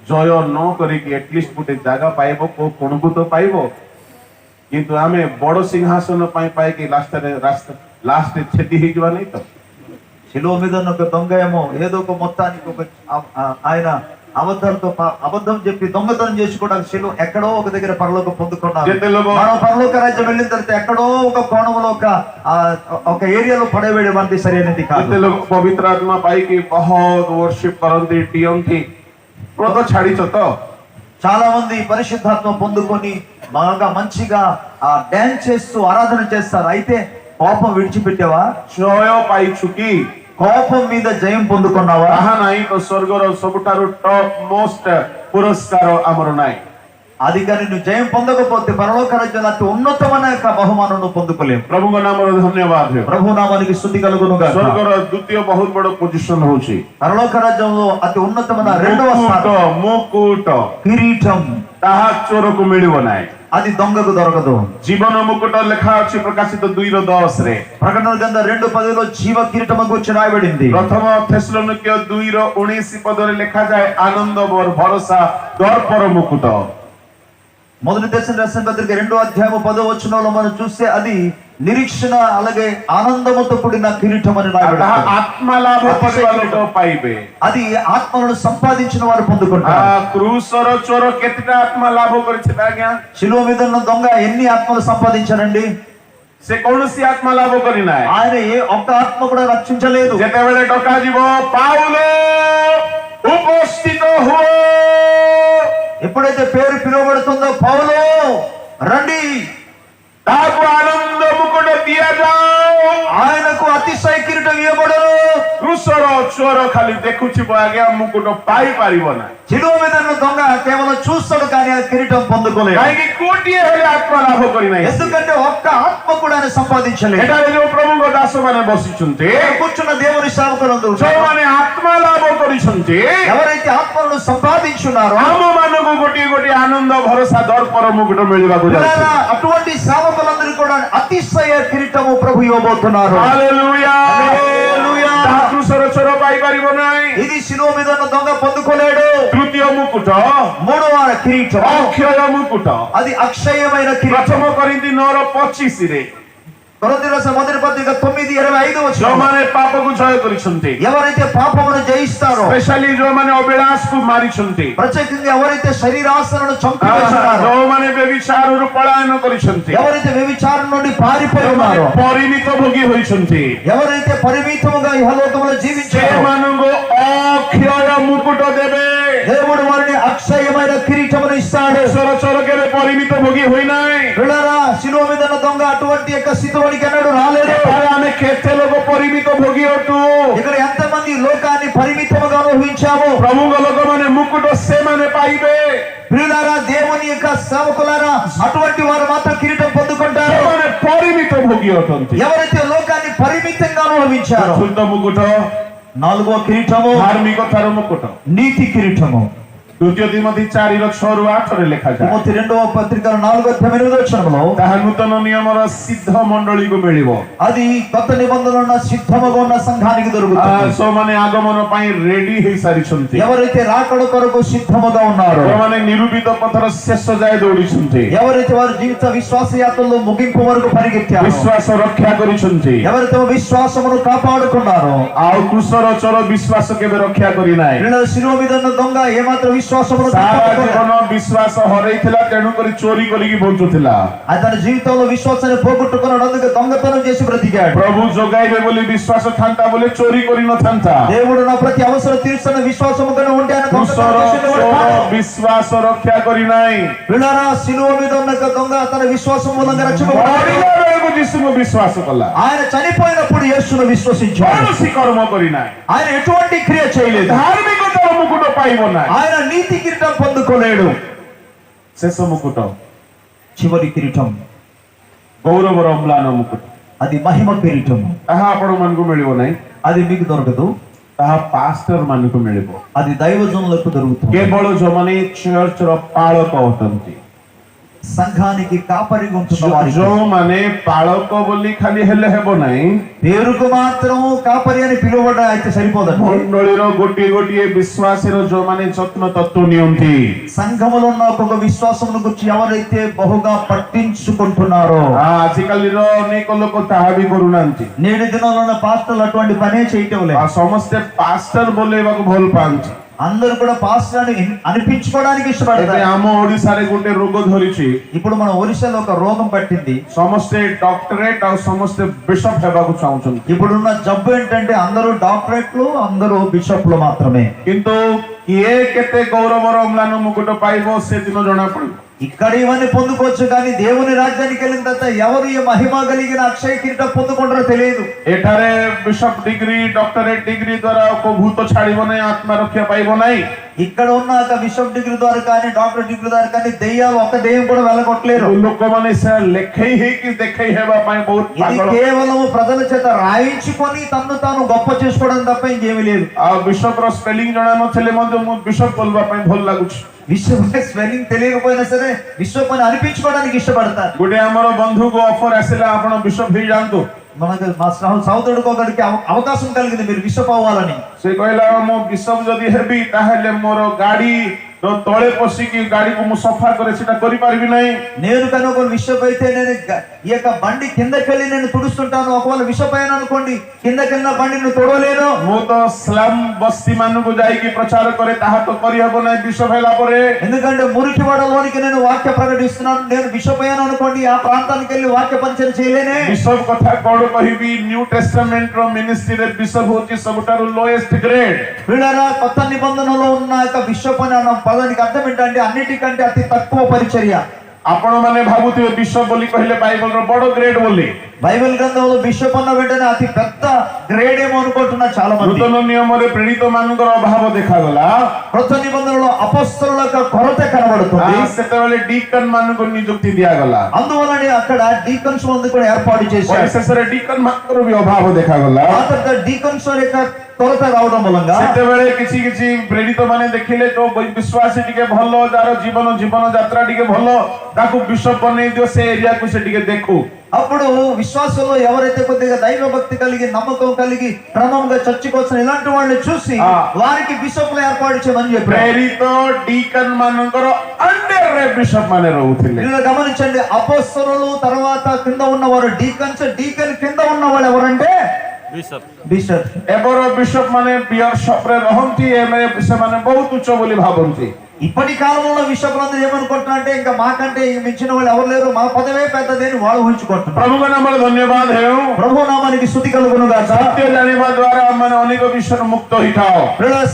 ଜୟ ନ କରିକି ଏଟଲିଷ୍ଟ ଗୋଟେ ଜାଗା ପାଇବ, କୋଉ କୋଣକୁ ତ ପାଇବ, କିନ୍ତୁ ଆମେ ବଡ ସିଂହାସନ ପାଇଁ ପାଇକି ଲାଷ୍ଟରେ ଛେଦି ହେଇଯିବା ନାହିଁ ତ। శిలువ మీద ఉన్న ఒక దొంగ ఏమో ఏదో ఒక మొత్తానికి ఆయన అబద్ధం చెప్పి దొంగతనం చేసి కూడా శిలువ ఎక్కడో ఒక దగ్గర పరలోక పొందుకున్నారు. మనం పరలోక రాజ్యం వెళ్ళిన తర్వాత ఎక్కడో ఒక కోణంలో ఒక ఏరియాలో పడవేయడం సరైనది కాదు. କେତେ ଲୋକ ପବିତ୍ର ଆତ୍ମା ପାଇକି ବହୁତ worship କରନ୍ତି, ଡିଅନ୍ତି, ବ୍ରତ ଛାଡିଛ ତ। చాలా మంది పరిశుద్ధాత్మ పొందుకొని బాగా మంచిగా డాన్స్ చేస్తూ ఆరాధన చేస్తారు. అయితే కోపం విడిచిపెట్టావా? ଜୟ ପାଇଛୁ କି? కోపం మీద జయం పొందుకున్నావా? ତାହା ନାହିଁ ତ ସ୍ୱର୍ଗର ସବୁଠାରୁ ଟପ୍ ମୋଷ୍ଟ ପୁରସ୍କାର ଆମର ନାହିଁ। అది కానీ నువ్వు జయం పొందకపోతే పరలోక రాజ్యంలో అతి ఉన్నతమైన బహుమానం నువ్వు పొందుకోలేవు. ପ୍ରଭୁଙ୍କ ନାମର ଧନ୍ୟବାଦ ହେଉ। ప్రభు నామానికి స్తుతి కలుగును గాక. ସ୍ୱର୍ଗର ଦ୍ୱିତୀୟ ବହୁତ ବଡ ପୋଜିସନ ହଉଛି పరలోక రాజ్యంలో అతి ఉన్నతమైన రెండవ స్థానం ମୁକୁଟ। కిరీటం. ତାହା ଚୋରକୁ ମିଳିବ ନାହିଁ। అది దొంగకు దొరకదు. ଜୀବନ ମୁକୁଟ ଲେଖା ଅଛି ପ୍ରକାଶିତ 2:10 ప్రకటన గ్రంథం 2:10 జీవ కిరీటం గురించి రాయబడింది. ପ୍ରଥମ ଥେସଲୋନିକ୍ୟ 2:19 ପଦରେ ଲେଖାଯାଏ ଆନନ୍ଦ ଭରସା ଦର୍ପର ମୁକୁଟ। మొదటి దశను రాసిన పత్రిక 2:10 మనం చూస్తే అది నిరీక్షణ అలాగే ఆనందముతో కూడిన కిరీటం అని రాయబడింది. ఆత్మలాభ କରିବା ଲୋକ ପାଇବେ। అది ఆత్మలను సంపాదించిన వారు పొందుకుంటారు. క్రూసର ଚୋର କେତେଟା ଆତ୍ମା ଲାଭ କରିଥିଲା ଆଜ୍ଞା? శిలువ మీద ఉన్న దొంగ ఎన్ని ఆత్మలు సంపాదించారండి? ସେ କୌଣସି ଆତ୍ମା ଲାଭ କରିନାହିଁ। ఆయన ఏ ఒక్క ఆత్మ కూడా రక్షించలేదు. ଯେତେବେଳେ ଡକାଯିବ ପାଉଲ ଉପସ୍ଥିତ ହୁଅ, ఎప్పుడైతే పేరు పిలువబడుతుందో పౌలు రండి, ତାହାକୁ ଆନନ୍ଦ ମୁକୁଟ ଦିଆଯାଉ, ఆయనకు అతిశయ కిరీటం ఇవ్వబడును. କୃଷର ଚୋର ଖାଲି ଦେଖୁଥିବ ଆଜ୍ଞା ମୁକୁଟ ପାଇପାରିବ ନା। శిలువ మీద ఉన్న దొంగ కేవలం చూస్తాడు కానీ ఆ కిరీటం పొందుకోలేదు. କାହିଁକି ଗୋଟିଏ ହେଲେ ଆତ୍ମା ଲାଭ କରିନାହିଁ। ఎందుకంటే ఒక్క ఆత్మ కూడా ఆయన సంపాదించలేదు. ଏଠାରେ ଯୋଉ ପ୍ରଭୁଙ୍କ ଦାସ ମାନେ ବସିଛନ୍ତି, కూర్చున్న దేవుని సేవకులందరూ ଯୋଉମାନେ ଆତ୍ମା ଲାଭ କରିଛନ୍ତି, ఎవరైతే ఆత్మలను సంపాదించున్నారో ଆମ ମାନଙ୍କୁ ଗୋଟିଏ ଗୋଟିଏ ଆନନ୍ଦ ଭରସା ଦର୍ପର ମୁକୁଟ ମିଳିବାକୁ ଯାଉଛି। అటువంటి సేవకులందరూ కూడా అతిశయ కిరీటము ప్రభు ఇవ్వబోతున్నారు. ହାଲେଲୁୟା। హల్లెలూయా. ତାହା କୃଷର ଚୋର ପାଇପାରିବ ନାହିଁ। ఇది శిలువ మీద ఉన్న దొంగ పొందుకోలేడు. ତୃତୀୟ ମୁକୁଟ మూడవ కిరీటం ଅକ୍ଷୟ ମୁକୁଟ। అది అక్షయమైన కిరీటం. ପ୍ରଥମ କରିନ୍ତି 9:25 కొరింథీ రాసిన మొదటి పత్రిక 9:25 వచనం. ଯୋଉମାନେ ପାପକୁ ଜୟ କରିଛନ୍ତି, ఎవరైతే పాపమును జయిస్తారో, ସ୍ପେଶାଲି ଯୋଉମାନେ ଅଭିଳାଷକୁ ମାରିଛନ୍ତି, ప్రత్యేకంగా ఎవరైతే శరీరాశలను చంపివేశారో, ଯୋଉମାନେ ବ୍ୟଭିଚାରରୁ ପଳାୟନ କରିଛନ୍ତି, ఎవరైతే వ్యభిచారం నుండి పారిపోయి ఉన్నారో, ପରିଣୀତ ଭୋଗୀ ହୋଇଛନ୍ତି, ఎవరైతే పరిమితముగా ఇహలోకములో జీవించారో ସେମାନଙ୍କୁ ଅକ୍ଷୟ ମୁକୁଟ ଦେବେ। దేవుడు వారిని అక్షయమైన కిరీటమును ఇస్తాడు. କୃଷର ଚୋର କେବେ ପରିଣୀତ ଭୋଗୀ ହୋଇନାହିଁ। పిల్లరా, శిలువ మీద ఉన్న దొంగ అటువంటి యొక్క స్థితిలోనికి అన్నాడు రాలేడు. ଏଠାରେ ଆମେ କେତେ ଲୋକ ପରିମିତ ଭୋଗୀ ଅଟୁ। ఇక్కడ ఎంతమంది లోకాన్ని పరిమితముగా అనుభవించాము. ପ୍ରଭୁଙ୍କ ଲୋକମାନେ ମୁକୁଟ ସେମାନେ ପାଇବେ। ప్రియులారా, దేవుని యొక్క సేవకులారా, అటువంటి వారు మాత్రం కిరీటం పొందుకుంటారు. ସେମାନେ ପରିମିତ ଭୋଗୀ ଅଟନ୍ତି। ఎవరైతే లోకాన్ని పరిమితంగా అనుభవించారో. ଚତୁର୍ଥ ମୁକୁଟ నాలుగో కిరీటము ଧାର୍ମିକତାର ମୁକୁଟ। నీతి కిరీటము. ଦ୍ୱିତୀୟ ତିମୋଥୀ 4:6-8 ଲେଖାଯାଏ। తిమోతి రెండవ పత్రిక 4:8 ତାହା ନୂତନ ନିୟମର ସିଦ୍ଧ ମଣ୍ଡଳୀକୁ ମିଳିବ। అది కొత్త నిబంధనలో ఉన్న సిద్ధముగా ఉన్న సంఘానికి దొరుకుతుంది. ସେମାନେ ఆగమନ ପାଇଁ ରେଡି ହେଇସାରିଛନ୍ତି। ఎవరైతే రాకడ కొరకు సిద్ధముగా ఉన్నారో, ସେମାନେ ନିରୂପିତ ପଥର ଶେଷ ଯାଏ ଦୌଡ଼ିଛନ୍ତି। ఎవరైతే వారి జీవిత విశ్వాస యాత్రలో ముగింపు వరకు పరిగెత్తారో, ବିଶ୍ୱାସ ରକ୍ଷା କରିଛନ୍ତି। ఎవరైతే విశ్వాసమును కాపాడుకున్నారో. ଆଉ କୃଷର ଚୋର ବିଶ୍ୱାସ କେବେ ରକ୍ଷା କରିନାହିଁ। వీళ్ళ శిలువ మీద ఉన్న దొంగ ఏమాత్రం విశ్వాసమును ସାରା కాపాడుకోలేదు. ଜୀବନ ବିଶ୍ୱାସ ହରେଇଥିଲା, ତେଣୁକରି చୋରି କରିକି ବଞ୍ଚୁଥିଲା। తన జీవితంలో విశ్వాసాన్ని పోగొట్టుకున్నాడు, అందుకే దొంగతనం చేసి బ్రతికాడు. ପ୍ରଭୁ ଯୋଗାଇବେ ବୋଲି ବିଶ୍ୱାସ ଥାନ୍ତା ବୋଲେ ଚୋରି କରିନଥାନ୍ତା। దేవుడు నా ప్రతి అవసరం తీరుస్తున్న విశ్వాసముగానే ఉంటే ఆయన କୃଷର దొంగతనం చేసేవాడు ଚୋର కాదు. ବିଶ୍ୱାସ ରକ୍ଷା କରିନାହିଁ। వీళ్ళారా, శిలువ మీద ఉన్న దొంగ తన విశ్వాసం మూలంగా రక్షింపబడ్డాడు. ମରିଲା ବେଳକୁ ଯୀଶୁଙ୍କୁ ବିଶ୍ୱାସ କଲା, ఆయన చనిపోయినప్పుడు యేసును విశ్వసించాడు. କୌଣସି କର୍ମ କରିନାହିଁ। ఆయన ఎటువంటి క్రియ చేయలేదు. ଧାର୍ମିକତାର ମୁକୁଟ ପାଇବ ନାହିଁ। ఆయన నీతి కిరీటం పొందుకోలేడు. ଶେଷ ମୁକୁଟ చివరి కిరీటం ଗୌରବର ଅମ୍ଳାନ ମୁକୁଟ। అది మహిమ కిరీటం. ତାହା ଆପଣମାନଙ୍କୁ ମିଳିବ ନାହିଁ, అది మీకు దొరకదు, ତାହା ପାଷ୍ଟର ମାନଙ୍କୁ ମିଳିବ। అది దైవజనులకు దొరుకుతుంది. କେବଳ ଯୋଉମାନେ ଚର୍ଚ୍ଚର ପାଳକ ଅଟନ୍ତି, సంఘానికి కాపరిగా ఉంటున్న వారికి. ଯୋଉମାନେ ପାଳକ ବୋଲି ଖାଲି ହେଲେ ହେବ ନାହିଁ, పేరుకు మాత్రం కాపరి అని పిలువబడ్డ అయితే సరిపోదండి. ମଣ୍ଡଳୀର ଗୋଟିଏ ଗୋଟିଏ ବିଶ୍ୱାସୀର ଯୋଉମାନେ ଯତ୍ନ ତତ୍ତ୍ୱ ନିଅନ୍ତି, సంఘములో ఉన్న ఒక్కొక్క విశ్వాసమును గురించి ఎవరైతే బహుగా పట్టించుకుంటున్నారో. ଆଜିକାଲିର ଅନେକ ଲୋକ ତାହା ବି କରୁନାହାନ୍ତି। నేటి దినాల్లో ఉన్న పాస్టర్లు అటువంటి పనే చేయటం లేదు. ସମସ୍ତେ ପାଷ୍ଟର ବୋଲେଇବାକୁ ଭଲ ପାଆନ୍ତି। అందరూ కూడా పాస్టర్ అని అనిపించుకోవడానికి ଏବେ ఇష్టపడతారు. ଆମ ଓଡିଶାରେ ଗୋଟେ ରୋଗ ଧରିଛି, ఇప్పుడు మన ఒరిస్సాలో ఒక రోగం పట్టింది. ସମସ୍ତେ ଡକ୍ଟରେଟ ଆଉ ସମସ୍ତେ ବିଶପ ହେବାକୁ ଚାହୁଁଛନ୍ତି। ఇప్పుడున్న జబ్బు ఏంటంటే అందరూ డాక్టరేట్లు, అందరూ బిషప్లు మాత్రమే. କିନ୍ତୁ କିଏ କେତେ ଗୌରବର ଅମ୍ଳାନ ମୁକୁଟ ପାଇବ ସେଦିନ ଜଣା ପଡିବ। ఇక్కడ ఇవన్నీ పొందుకోవచ్చు కానీ దేవుని రాజ్యానికి వెళ్ళిన తర్వాత ఎవరు ఈ మహిమ కలిగిన అక్షయ కిరీటం పొందుకుంటారో తెలియదు. ଏଠାରେ ବିଶପ ଡିଗ୍ରୀ ଡକ୍ଟରେଟ ଡିଗ୍ରୀ ଦ୍ୱାରା କୋଉ ଭୂତ ଛାଡିବ ନାହିଁ, ଆତ୍ମା ରକ୍ଷା ପାଇବ ନାହିଁ। ఇక్కడ ఉన్న ఒక బిషప్ డిగ్రీ ద్వారా కానీ డాక్టర్ డిగ్రీ ద్వారా కానీ దెయ్యాలు ఒక్క దెయ్యం కూడా వెళ్ళగొట్టలేరు. ଲୋକମାନେ ସେ ଲେଖେଇ ହେଇକି ଦେଖେଇ ହେବା ପାଇଁ ବହୁତ ఇది ପାଗଳ। కేవలం ప్రజల చేత రాయించుకొని తన్ను తాను గొప్ప చేసుకోవడం తప్ప ఇంకేమీ లేదు. ଆଉ ବିଶପର ସ୍ପେଲିଂ ଜଣା ନଥିଲେ ମଧ୍ୟ ମୁଁ ବିଶପ ବୋଲବା ପାଇଁ ଭଲ ଲାଗୁଛି। విశ్వ స్పెల్లింగ్ తెలియకపోయినా సరే విశ్వం అని అనిపించుకోవడానికి ఇష్టపడతారు. ଗୋଟେ ଆମର ବନ୍ଧୁକୁ ଅଫର ଆସିଲା, ଆପଣ ବିଶପ ହେଇଯାଆନ୍ତୁ। మనకు మా సహోదరుడికి ఒకరికి అవకాశం కలిగింది మీరు బిషప్ అవ్వాలని. ସେ କହିଲା, ମୁଁ ବିଶପ ଯଦି ହେବି ତାହେଲେ ମୋର ଗାଡି ତଳେ ପଶିକି ଗାଡିକୁ ମୁଁ ସଫା କରେ ସେଟା କରିପାରିବି ନାହିଁ। నేను కనుక ఒక బిషప్ అయితే నేను ఈ యొక్క బండి కిందకి వెళ్ళి నేను తుడుస్తుంటాను. ఒకవేళ బిషప్ అయ్యాను అనుకోండి, కిందకెళ్ళిన బండిని తొడవలేను. ମୁଁ ତ ସ୍ଲମ୍ ବସ୍ତି ମାନଙ୍କୁ ଯାଇକି ପ୍ରଚାର କରେ, ତାହା ତ କରିହବ ନାହିଁ ବିଶପ ହେଲା ପରେ। ఎందుకంటే మురికి వాడలోనికి నేను వాక్య ప్రకటిస్తున్నాను. నేను బిషప్ అయ్యాను అనుకోండి, ఆ ప్రాంతానికి వెళ్ళి వాక్య పరిచయం చేయలేనే. ବିଶପ କଥା କଣ କହିବି, ନ୍ୟୁ ଟେଷ୍ଟମେଣ୍ଟ ର ମିନିଷ୍ଟ୍ରିରେ ବିଶପ ହଉଛି ସବୁଠାରୁ ଲୋଏଷ୍ଟ ଗ୍ରେଡ୍। వీళ్ళరా, కొత్త నిబంధనలో ఉన్న యొక్క బిషప్ అనే పదానికి అర్థం ఏంటంటే అన్నిటికంటే అతి తక్కువ పరిచర్య. ଆପଣ ମାନେ ଭାବୁଥିବେ ବିଶପ ବୋଲି କହିଲେ ବାଇବଲର ବଡ ଗ୍ରେଡ୍ ବୋଲି। బైబిల్ గ్రంథంలో బిషప్ అన్న వెంటనే అతి పెద్ద గ్రేడ్ ఏమో అనుకుంటున్నారు చాలా మంది. నూతన నియమରେ ପ୍ରେରିତ ମାନଙ୍କର ଅଭାବ ଦେଖାଗଲା। కొత్త నిబంధనలో అపొస్తలుల యొక్క కొరత కనబడుతుంది। ସେତେବେଳେ ଡିକନ ମାନଙ୍କୁ ନିଯୁକ୍ତି ଦିଆଗଲା। అందువలనే అక్కడ డీకన్స్ మందు కూడా ఏర్పాటు చేశారు। ଶେଷରେ ଡିକନ ମାନଙ୍କର ବି ଅଭାବ ଦେଖାଗଲା। ఆ తర్వాత డీకన్స్ యొక్క కొరత రావడం మూలంగా ସେତେବେଳେ କିଛି କିଛି ପ୍ରେରିତ ମାନେ ଦେଖିଲେ ତ ବିଶ୍ୱାସୀ ଟିକେ ଭଲ, ଯାହାର ଜୀବନ ଯାତ୍ରା ଟିକେ ଭଲ, ତାକୁ ବିଶପ ବନେଇ ଦିଅ, ସେ ଏରିଆକୁ ସେ ଟିକେ ଦେଖୁ। అప్పుడు విశ్వాసంలో ఎవరైతే కొద్దిగా దైవ భక్తి కలిగి నమ్మకం కలిగి క్రమంగా చర్చికి వచ్చిన ఇలాంటి వాళ్ళని చూసి వారికి బిషప్లు ఏర్పాటు చేయమని చెప్పారు। ప్రేరిత డీకన్ ମାନଙ୍କର అండర్ ରେ బిషప్ ମାନେ ରହୁଥିଲେ। ఇలా గమనించండి, అపోస్తలులు తర్వాత కింద ఉన్నవారు డీకన్స్, డీకన్ కింద ఉన్నవాళ్ళు ఎవరంటే బిషప్। ఎవరో బిషప్ ମାନେ బిషప్ ରେ ରହନ୍ତି, ସେମାନେ ବହୁତ ଉଚ୍ଚ ବୋଲି ଭାବନ୍ତି। ఇప్పటి కాలంలో బిషప్లందరూ ఏమనుకుంటున్నారంటే ఇంకా మాకంటే మించిన వాళ్ళు ఎవరు లేరు, మా పదవే పెద్దది అని వాళ్ళు ఊహించుకుంటున్నారు। ప్రభుଙ୍କ ନାମରେ ଧନ୍ୟବାଦ ହେଉ। ప్రభు నామానికి స్తుతి కలుగును గాక। సత్య ଜାଣିବା ଦ୍ୱାରା ଆମେ ଅନେକ ବିଷୟରୁ ముక్ତ ହୋଇଥାଉ।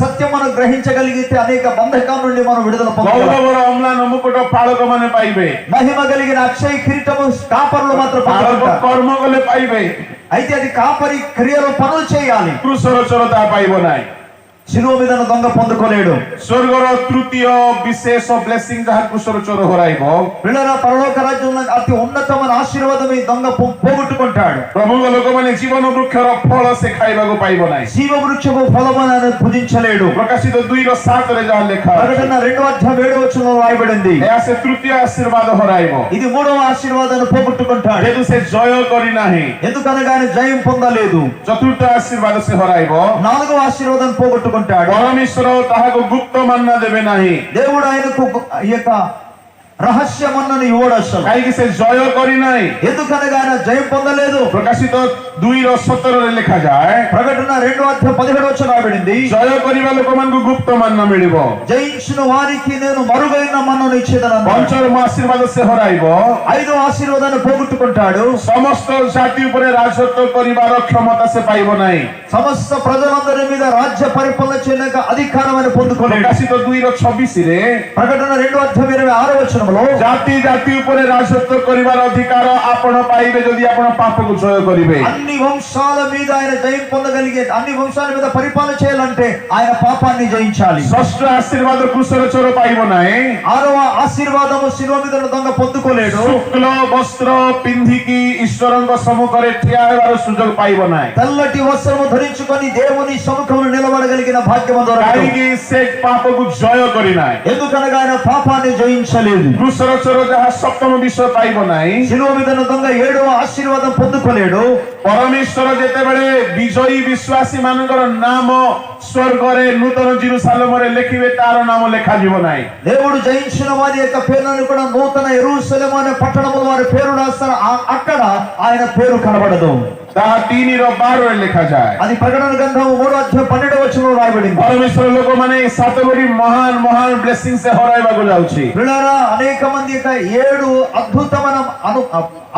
సత్యం మనం గ్రహించగలిగితే అనేక బంధకాల నుండి మనం విడుదల పొందగలం। గౌరవర అమ్లాన ముకుట పాలక ମାନେ ପାଇବେ। మహిమ కలిగిన అక్షయ కిరీటము కాపరులు మాత్రం పొందుకుంటారు। కర్మ కଲେ ପାଇବେ। అయితే అది కాపరి క్రియలు పనులు చేయాలి। କୃଷର ଚୋରତା ପାଇବ ନାହିଁ। శిలువ మీద దొంగ పొందుకోలేడు। ସ୍ୱର୍ଗର ତୃତୀୟ ବିଶେଷ ବ୍ଲେସିଂ ଯାହା କୃଷର ଚୋର ହରାଇବ। పిల్లరా, పరలోక రాజ్యంలో అతి ఉన్నతమైన ఆశీర్వాదం ఈ దొంగ పోగొట్టుకుంటాడు। ప్రభుଙ୍କ ଲୋକମାନେ ଜୀବନ ବୃକ୍ଷର ଫଳ ସେ ଖାଇବାକୁ ପାଇବ ନାହିଁ। జీవ వృక్షపు ఫలములను భుజించలేడు। ପ୍ରକାଶିତ 2:7 ଯାହା ଲେଖା ప్రకటన 2:7 రాయబడింది। ଏହା ସେ ତୃତୀୟ ଆଶୀର୍ବାଦ ହରାଇବ। ఇది మూడవ ఆశీర్వాదాన్ని పోగొట్టుకుంటాడు। ଯେହେତୁ ସେ ଜୟ କରିନାହିଁ, ఎందుకనగా ఆయన జయం పొందలేదు। ଚତୁର୍ଥ ଆଶୀର୍ବାଦ ସେ ହରାଇବ। నాలుగవ ఆశీర్వాదాన్ని పోగొట్టుకుంటాడు। ପରମେଶ୍ୱର ତାହାକୁ ଗୁପ୍ତ ମାନ୍ନା ଦେବେ ନାହିଁ। దేవుడు ఆయనకు ఈ యొక్క రహస్యమన్నని ఇవ్వడు అసలు। କାହିଁକି ସେ ଜୟ କରିନାହିଁ। ఎందుకనగా ఆయన జయం పొందలేదు। ପ୍ରକାଶିତ 2:17 ଲେଖାଯାଏ, ప్రకటన 2:17 రాయబడింది। ଜୟ କରିବା ଲୋକମାନଙ୍କୁ ଗୁପ୍ତ ମାନ୍ନା ମିଳିବ। జయించిన వారికి నేను మరుగైన మన్నను ఇచ్చేదను। ପଞ୍ଚମ ଆଶୀର୍ବାଦ ସେ ହରାଇବ। ఐదవ ఆశీర్వాదాన్ని పోగొట్టుకుంటాడు। ସମସ୍ତ ଜାତି ଉପରେ ରାଜତ୍ୱ କରିବାର କ୍ଷମତା ସେ ପାଇବ ନାହିଁ। సమస్త ప్రజలందరి మీద రాజ్య పరిపాలన చేయలేక అధికారాన్ని పొందుకోలేడు। ପ୍ରକାଶିତ 2:26 ప్రకటన 2:26 ଜାତି ଜାତି ଉପରେ ରାଜତ୍ୱ କରିବାର ଅଧିକାର ଆପଣ ପାଇବେ ଯଦି ଆପଣ ପାପକୁ ଜୟ କରିବେ। అన్ని వంశాల మీద ఆయన జయం పొందగలిగే, అన్ని వంశాల మీద పరిపాలన చేయాలంటే ఆయన పాపాన్ని జయించాలి। ଷଷ୍ଠ ଆଶୀର୍ବାଦ କୃଷର ଚୋର ପାଇବ ନାହିଁ। ఆరవ ఆశీర్వాదము శిలువ మీద దొంగ పొందుకోలేడు। ଶୁକ୍ଳ ବସ୍ତ୍ର ପିନ୍ଧିକି ଈଶ୍ୱରଙ୍କ ସମ୍ମୁଖରେ ଠିଆ ହେବାର ସୁଯୋଗ ପାଇବ ନାହିଁ। తెల్లటి వస్త్రము ధరించుకొని దేవుని సముఖంలో నిలబడగలిగిన భాగ్యము దొరకదు। କାହିଁକି ସେ ପାପକୁ ଜୟ କରିନାହିଁ। ఎందుకనగా ఆయన పాపాన్ని జయించలేదు। କୃଷର ଚୋର ଯାହା ସପ୍ତମ ବିଷୟ ପାଇବ ନାହିଁ। శిలువ మీద దొంగ ఏడవ ఆశీర్వాదం పొందుకోలేడు। ପରମେଶ୍ୱର ଯେତେବେଳେ ବିଜୟୀ ବିଶ୍ୱାସୀ ମାନଙ୍କର ନାମ ସ୍ୱର୍ଗରେ ନୂତନ ଜେରୁସାଲେମରେ ଲେଖିବେ, ତାର ନାମ ଲେଖାଯିବ ନାହିଁ। దేవుడు జయించిన వారి యొక్క పేర్లను కూడా నూతన యెరూషలేము అనే పట్టణంలో వారి పేరు రాస్తారు, అక్కడ ఆయన పేరు కనబడదు। ତାହା 3:12 ଲେଖାଯାଏ। అది ప్రకటన గ్రంథం 3:12 రాయబడింది। ପରମେଶ୍ୱର ଲୋକମାନେ 7 ଗୋଟି ମହାନ ବ୍ଲେସିଂ ସେ ହରାଇବାକୁ ଯାଉଛି। పిల్లరా, అనేక మంది యొక్క 7 అద్భుతమైన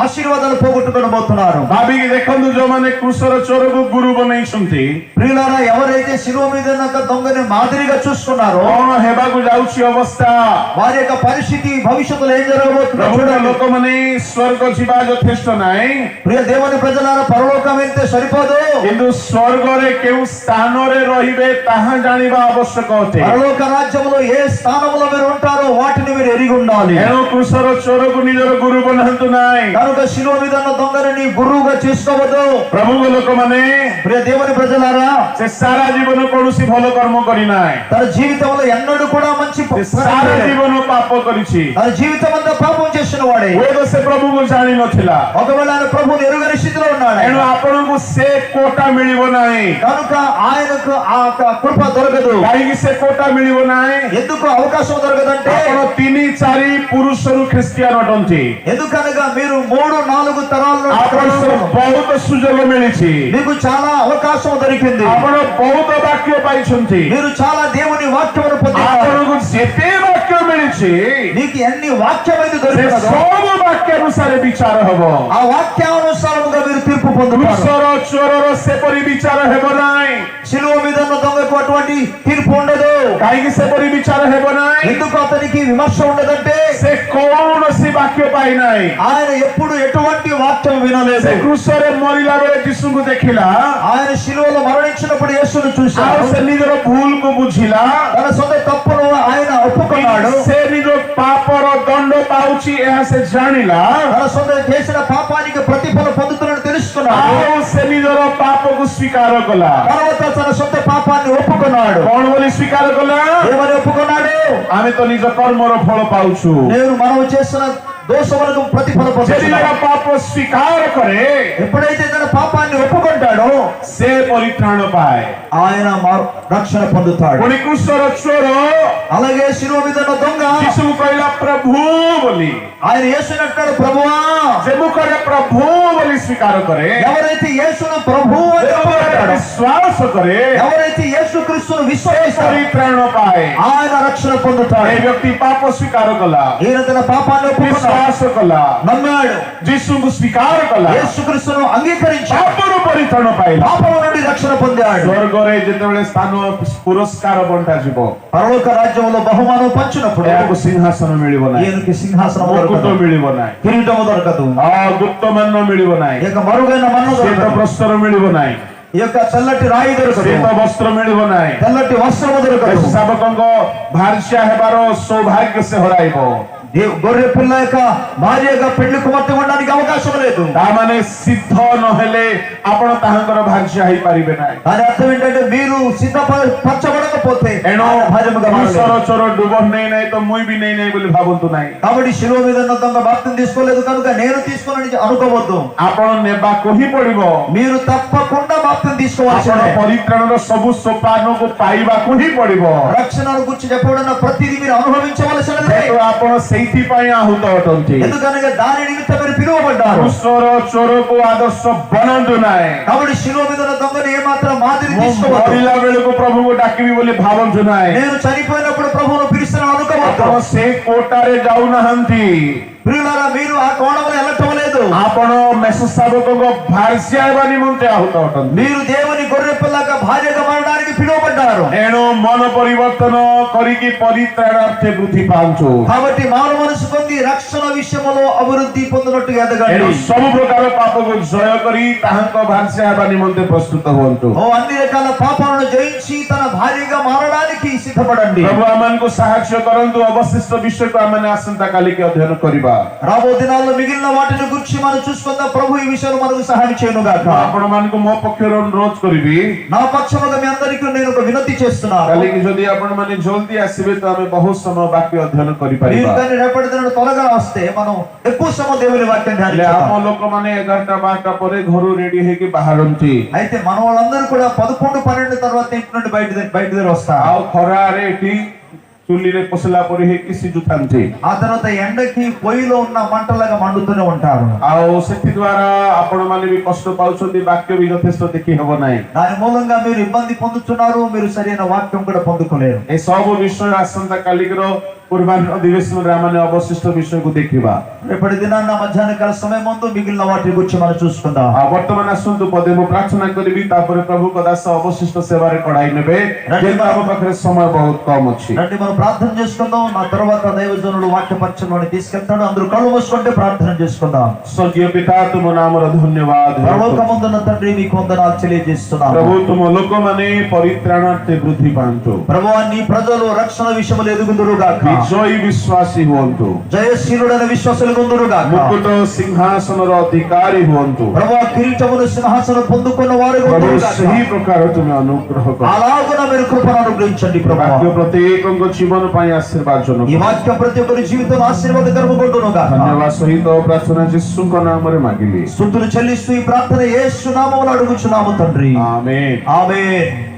ఆశీర్వాదాలు పోగొట్టుకోబోతున్నారు। ଭାବିକି ଦେଖନ୍ତୁ, ଯୋଉମାନେ କୃଷର ଚୋରକୁ ଗୁରୁ ବନେଇଛନ୍ତି, ప్రియులారా, ఎవరైతే శిలువ మీద ఉన్న దొంగని మాదిరిగా చూస్తున్నారో କଣ ହେବାକୁ ଯାଉଛି ଅବସ୍ଥା। వారి యొక్క పరిస్థితి భవిష్యత్తులో ఏం జరగబోతుందో ప్రభుର చూడండి। ଲୋକମାନେ ସ୍ୱର୍ଗ ଯିବା ଯଥେଷ୍ଟ ନାହିଁ, ప్రియ దేవుని ప్రజలారా, పరలోకం వెళ్తే సరిపోదు, କିନ୍ତୁ ସ୍ୱର୍ଗରେ କେଉଁ ସ୍ଥାନରେ ରହିବେ ତାହା ଜାଣିବା ଆବଶ୍ୟକ ଅଟେ। పరలోక రాజ్యంలో ఏ స్థానంలో మీరు ఉంటారో వాటిని మీరు ఎరిగి ఉండాలి। ଏଣୁ କୃଷର ଚୋରକୁ ନିଜର ଗୁରୁ ବନାନ୍ତୁ ନାହିଁ। కనుక శిలువ మీద ఉన్న దొంగని నీ గురువుగా చేసుకోవద్దు। ప్రభుଙ୍କ ଲୋକମାନେ ప్రియ దేవుని ప్రజలారా, ସେ ସାରା ଜୀବନ କୌଣସି ଭଲ କର୍ମ କରିନାହିଁ। తన జీవితంలో ఎన్నడూ కూడా మంచి ସାରା ଜୀବନ ପାପ କରିଛି। తన జీవితం అంతా పాపం చేసిన వాడే। ହୁଏତ ସେ ପ୍ରଭୁଙ୍କୁ ଜାଣିନଥିଲା। ఒకవేళ ఆయన ప్రభువుని ఎరుగని స్థితిలో ఉన్నాడు। ଏଣୁ ଆପଣଙ୍କୁ ସେ କୋଟା ମିଳିବ ନାହିଁ। కనుక ఆయనకు ఆ కృప దొరకదు। କାହିଁକି ସେ କୋଟା ମିଳିବ ନାହିଁ? ఎందుకు అవకాశం దొరకదంటే ଆପଣ 3-4 ପୁରୁଷରୁ ଖ୍ରୀଷ୍ଟିଆନ ଅଟନ୍ତି। ఎందుకనగా మీరు 3-4 తరాల్లో ଆପଣଙ୍କୁ ବହୁତ ସୁଯୋଗ ମିଳିଛି। మీకు చాలా అవకాశం దొరికింది। ଆପଣ ବହୁତ ବାକ୍ୟ ପାଇଛନ୍ତି। మీరు చాలా దేవుని వాక్యమును పొందారు। ଆପଣଙ୍କୁ ଯେତେ ବାକ୍ୟ ମିଳିଛି, మీకు ఎన్ని వాక్యమైతే ସେ దొరికినదో ସବୁ ବାକ୍ୟ ଅନୁସାରେ ବିଚାର ହେବ। ఆ వాక్యానుసారముగా మీరు తీర్పు పొందుతారు। କୃଷର ଚୋରର ସେପରି ବିଚାର ହେବ ନାହିଁ। శిలువ మీద ఉన్న దొంగకు అటువంటి తీర్పు ఉండదు। କାହିଁକି ସେପରି ବିଚାର ହେବ ନାହିଁ? ఎందుకు అతనికి విమర్శ ఉండదంటే ସେ କୌଣସି ବାକ୍ୟ ବାକ୍ୟ ପାଇ ନାହିଁ। ఆయన ఎప్పుడు ఎటువంటి వాక్యం వినలేదు. ସେ କ୍ରୁଶରେ ମରିଲା ବେଳେ ଯୀଶୁଙ୍କୁ ଦେଖିଲା, ఆయన శిలువలో మరణించినప్పుడు యేసును ଆଉ చూశాడు. ସେ ନିଜର ଭୁଲକୁ ବୁଝିଲା, తన సొంత తప్పును ఆయన ఒప్పుకున్నాడు. ସେ ନିଜ ପାପର ଦଣ୍ଡ ପାଉଛି ଏହା ସେ ଜାଣିଲା, తన సొంత చేసిన పాపానికి ప్రతిఫలం పొందుతున్నాడు తెలుసుకున్నాడు. ଆଉ ସେ ନିଜର పాపକୁ ସ୍ୱୀକାର କଲା। తర్వాత తన సొంత పాపాన్ని ఒప్పుకున్నాడు. କଣ ବୋଲି ସ୍ୱୀକାର କଲା? ఏమని ఒప్పుకున్నాడు? ଆମେ ତ ନିଜ କର୍ମର ଫଳ ପାଉଛୁ। నేను మనం చేసిన దోషములకు ప్రతిఫలం ସେ పొందుతున్నాడు. ନିଜର ପାପ ସ୍ୱୀକାର କରେ, ఎప్పుడైతే తన పాపాన్ని ఒప్పుకుంటాడో ସେ ପରିତ୍ରାଣ ପାଏ। ఆయన రక్షణ పొందుతాడు. ପୁଣି କ୍ରୁଶର ଚୋର అలాగే శిలువ మీద ఉన్న దొంగ ଯୀଶୁଙ୍କୁ କହିଲା ପ୍ରଭୁ ବୋଲି। ఆయన యేసుని అంటాడు ప్రభువా. ସେ ମୁଖରେ ପ୍ରଭୁ ବୋଲି ସ୍ୱୀକାର କରେ, ఎవరైతే యేసును ప్రభు అని ఒప్పుకుంటాడో, ବିଶ୍ୱାସ କରେ, ఎవరైతే యేసు క్రీస్తును విశ్వసిస్తాడో ପରିତ୍ରାଣ ପାଏ। ఆయన రక్షణ పొందుతాడు. ଏ ବ୍ୟକ୍ତି ପାପ ସ୍ୱୀକାର କଲା, ఈయన తన పాపాన్ని ఒప్పుకున్నాడు, ବିଶ୍ୱାସ କଲା, నమ్మాడు, ଯୀଶୁଙ୍କୁ ସ୍ୱୀକାର କଲା, యేసు క్రీస్తును అంగీకరించాడు, ପାପରୁ ପରିତ୍ରାଣ ପାଇଲା। పాపం నుండి రక్షణ పొందాడు. ସ୍ୱର୍ଗରେ ଯେତେବେଳେ ସ୍ଥାନ ପୁରସ୍କାର ବଣ୍ଟାଯିବ, పరలోక రాజ్యంలో బహుమానం పంచినప్పుడు ଏହାକୁ ସିଂହାସନ ମିଳିବ ନାହିଁ, ఈయనకి సింహాసనం ମୁକୁଟ దొరకదు, ମିଳିବ ନାହିଁ, కిరీటము దొరకదు, ଗୁପ୍ତ ମାନ ମିଳିବ ନାହିଁ, ఇక మరుగైన మన్ను శ్వేత దొరకదు, ବସ୍ତ୍ର ମିଳିବ ନାହିଁ, ఈ యొక్క తెల్లటి రాయి దొరకదు, శ్వేత ବସ୍ତ୍ର ମିଳିବ ନାହିଁ। తెల్లటి వస్త్రము దొరకదు. ଶାବକଙ୍କ ଭାର୍ଯ୍ୟା ହେବାର ସୌଭାଗ୍ୟ ସେ ହରାଇବ। గొర్రె పిల్ల యొక్క భార్యగా పెళ్లి కుమార్తె ఉండడానికి అవకాశం లేదు. ତାମାନେ ସିଦ୍ଧ ନହେଲେ ଆପଣ ତାହାଙ୍କର ଭାର୍ଯ୍ୟା ହେଇପାରିବେ ନାହିଁ। దాని అర్థం ఏంటంటే మీరు సిద్ధపరచబడకపోతే ଏଣୁ ఆయన భార్యముగా మారలేరు. କ୍ରୁଶର ଚୋର ଡୁବ ନେଇ ନାହିଁ ତ ମୁଇଁ ବି ନେଇ ନାହିଁ ବୋଲି ଭାବନ୍ତୁ ନାହିଁ। కాబట్టి శిలువ మీద ఉన్న దొంగ బాప్తిసం తీసుకోలేదు కనుక నేను తీసుకోనని అనుకోవద్దు. ଆପଣ ନେବାକୁ ହିଁ ପଡିବ। మీరు తప్పకుండా బాప్తిసం ଆପଣ తీసుకోవాల్సిందే. ପରିତ୍ରାଣର ସବୁ ସୋପାନକୁ ପାଇବାକୁ ହିଁ ପଡିବ। రక్షణను గురించి చెప్పబడిన ప్రతిదీ మీరు అనుభవించవలసినదే. ଯେହେତୁ ଆପଣ ସେଇଥିପାଇଁ ଆହୁତ ଅଟନ୍ତି। ఎందుకనగా దాని నిమిత్తం మీరు పిలువబడ్డారు. କ୍ରୁଶର ଚୋରକୁ ଆଦର୍ଶ ବନାନ୍ତୁ ନାହିଁ। కాబట్టి శిలువ మీద ఉన్న దొంగను ఏమాత్రం మాదిరి ମୁଁ తీసుకోవద్దు. ମରିଲା ବେଳକୁ ପ୍ରଭୁଙ୍କୁ ଡାକିବି ବୋଲି ଭାବନ୍ତୁ ନାହିଁ। నేను చనిపోయినప్పుడు ప్రభువును పిలుస్తాను అనుకోవద్దు. ଆପଣ ସେ କୋଟାରେ ଯାଉନାହାନ୍ତି। ప్రియులారా మీరు ఆ కోణంలో వెళ్ళటం లేదు. ଆପଣ ମେଷ ଶାବକଙ୍କ ଭାର୍ଯ୍ୟା ହେବା ନିମନ୍ତେ ଆହୁତ ଅଟନ୍ତି। మీరు దేవుని గొర్రె పిల్లగా భార్యగా మారడానికి పిలువబడ్డారు. ଏଣୁ ମନ ପରିବର୍ତ୍ତନ କରିକି ପରିତ୍ରାଣାର୍ଥେ ବୃଦ୍ଧି ପାଆନ୍ତୁ। కాబట్టి మారు మనసు పొంది రక్షణ విషయంలో అభివృద్ధి పొందినట్టుగా ଏଣୁ ఎదగండి. ସବୁ ପ୍ରକାର ପାପକୁ ଜୟ କରି ତାହାଙ୍କ ଭାର୍ଯ୍ୟା ହେବା ନିମନ୍ତେ ପ୍ରସ୍ତୁତ ହୁଅନ୍ତୁ। ఓ అన్ని రకాల పాపాలను జయించి తన భార్యగా మారడానికి సిద్ధపడండి. ପ୍ରଭୁ ଆମମାନଙ୍କୁ ସାହାଯ୍ୟ କରନ୍ତୁ। ଅବଶିଷ୍ଟ ବିଷୟକୁ ଆମେ ଆସନ୍ତା କାଲିକି ଅଧ୍ୟୟନ କରିବା। రాబో దినాల్లో మిగిలిన వాటిని గురించి మనం చూసుకుందాం. ప్రభు ఈ విషయంలో మనకు సహాయం చేయను గాక. ମୁଁ ଆପଣମାନଙ୍କୁ ମୋ ପକ୍ଷରୁ ଅନୁରୋଧ କରିବି, నా పక్షముగా మీ అందరికీ నేను ఒక వినతి చేస్తున్నాను. କାଲିକି ଯଦି ଆପଣମାନେ ଜଲ୍ଦି ଆସିବେ ତ ଆମେ ବହୁତ ସମୟ ବାକ୍ୟ ଅଧ୍ୟୟନ మీరు କରିପାରିବା। కానీ రేపటి దినాలు త్వరగా వస్తే మనం ఎక్కువ సమయం దేవుని వాక్యం ହେଲେ ధ్యానిస్తాం. ଆମ ଲୋକମାନେ 11ଟା 12ଟା ପରେ ଘରୁ ରେଡି ହେଇକି ବାହାରନ୍ତି। అయితే మన వాళ్ళందరూ కూడా 11, 12 తర్వాత ఇంటి నుండి బయట వస్తారు. ଆଉ ଖରାରେ ଏଠି ଚୁଲିରେ ପଶିଲା ପରି ହେଇକି ସିଝୁଥାନ୍ତି। ఆ తర్వాత ఎండకి పొయ్యిలో ఉన్న మంటలాగా మండుతూనే ఉంటారు. ଆଉ ସେଥି ଦ୍ୱାରା ଆପଣମାନେ ବି କଷ୍ଟ ପାଉଛନ୍ତି, ବାକ୍ୟ ବି ଯଥେଷ୍ଟ ଦେଖି ହେବ ନାହିଁ। దాని మూలంగా మీరు ఇబ్బంది పొందుతున్నారు, మీరు సరైన వాక్యం కూడా పొందుకోలేరు. ଏ ସବୁ ବିଷୟ ଆସନ୍ତା କାଲିର ପୂର୍ବାହ୍ନ ଅଧିବେଶନରେ ଆମେ ଅବଶିଷ୍ଟ ବିଷୟକୁ ଦେଖିବା। రేపటి దినాన్న మధ్యాహ్న కాల సమయం ముందు మిగిలిన వాటి గురించి మనం చూసుకుందాం. ଆଉ ବର୍ତ୍ତମାନ ଆସନ୍ତୁ ପଦେ ମୁଁ ପ୍ରାର୍ଥନା କରିବି, ତାପରେ ପ୍ରଭୁଙ୍କ ଦାସ ଅବଶିଷ୍ଟ ସେବାରେ କଢାଇ ନେବେ। ଯେହେତୁ ଆମ ପାଖରେ ସମୟ ବହୁତ କମ୍ ଅଛି। రండి మనం ప్రార్థన చేసుకుందాం. నా తర్వాత దైవజనుడు వాక్య పరిచయంలోని తీసుకెళ్తాడు. అందరూ కళ్ళు మూసుకుంటే ప్రార్థన చేసుకుందాం. ସ୍ୱର୍ଗୀୟ ପିତା, ତୁମ ନାମର ଧନ୍ୟବାଦ। పరలోకమందున్న తండ్రి మీకు వందనాలు తెలియజేస్తున్నాను. ପ୍ରଭୁ ତୁମ ଲୋକମାନେ ପରିତ୍ରାଣାର୍ଥେ ବୃଦ୍ଧି ପାଆନ୍ତୁ। ప్రభువా నీ ప్రజలు రక్షణ విషయంలో ఎదుగుదురు గాక. ବିଜୟୀ ବିଶ୍ୱାସୀ ହୁଅନ୍ତୁ। జయశీలుడైన విశ్వాసులు గుందురు గాక. ମୁକୁଟ ସିଂହାସନର ଅଧିକାରୀ ହୁଅନ୍ତୁ। ప్రభువా కిరీటమును సింహాసనం పొందుకున్న వారు ପ୍ରଭୁ గుందురు గాక. ସେହି ପ୍ରକାର ତୁମେ ଅନୁଗ୍ରହ କର। అలాగున మీరు కృపను అనుగ్రహించండి ప్రభువా. ବାକ୍ୟ ପ୍ରତ୍ୟେକଙ୍କ ଜୀବନ ପାଇଁ ଆଶୀର୍ବାଦ ఈ ଜନକ। వాక్యం ప్రతి ఒక్కరి జీవితంలో ఆశీర్వాదకరము కొట్టును గాక. ଧନ୍ୟବାଦ ସହିତ ପ୍ରାର୍ଥନା ଯୀଶୁଙ୍କ ନାମରେ ମାଗିଲି। స్తుతులు చెల్లిస్తూ ఈ ప్రార్థన యేసు నామములో అడుగుచున్నాము తండ్రి. ఆమేన్। ఆమేన్.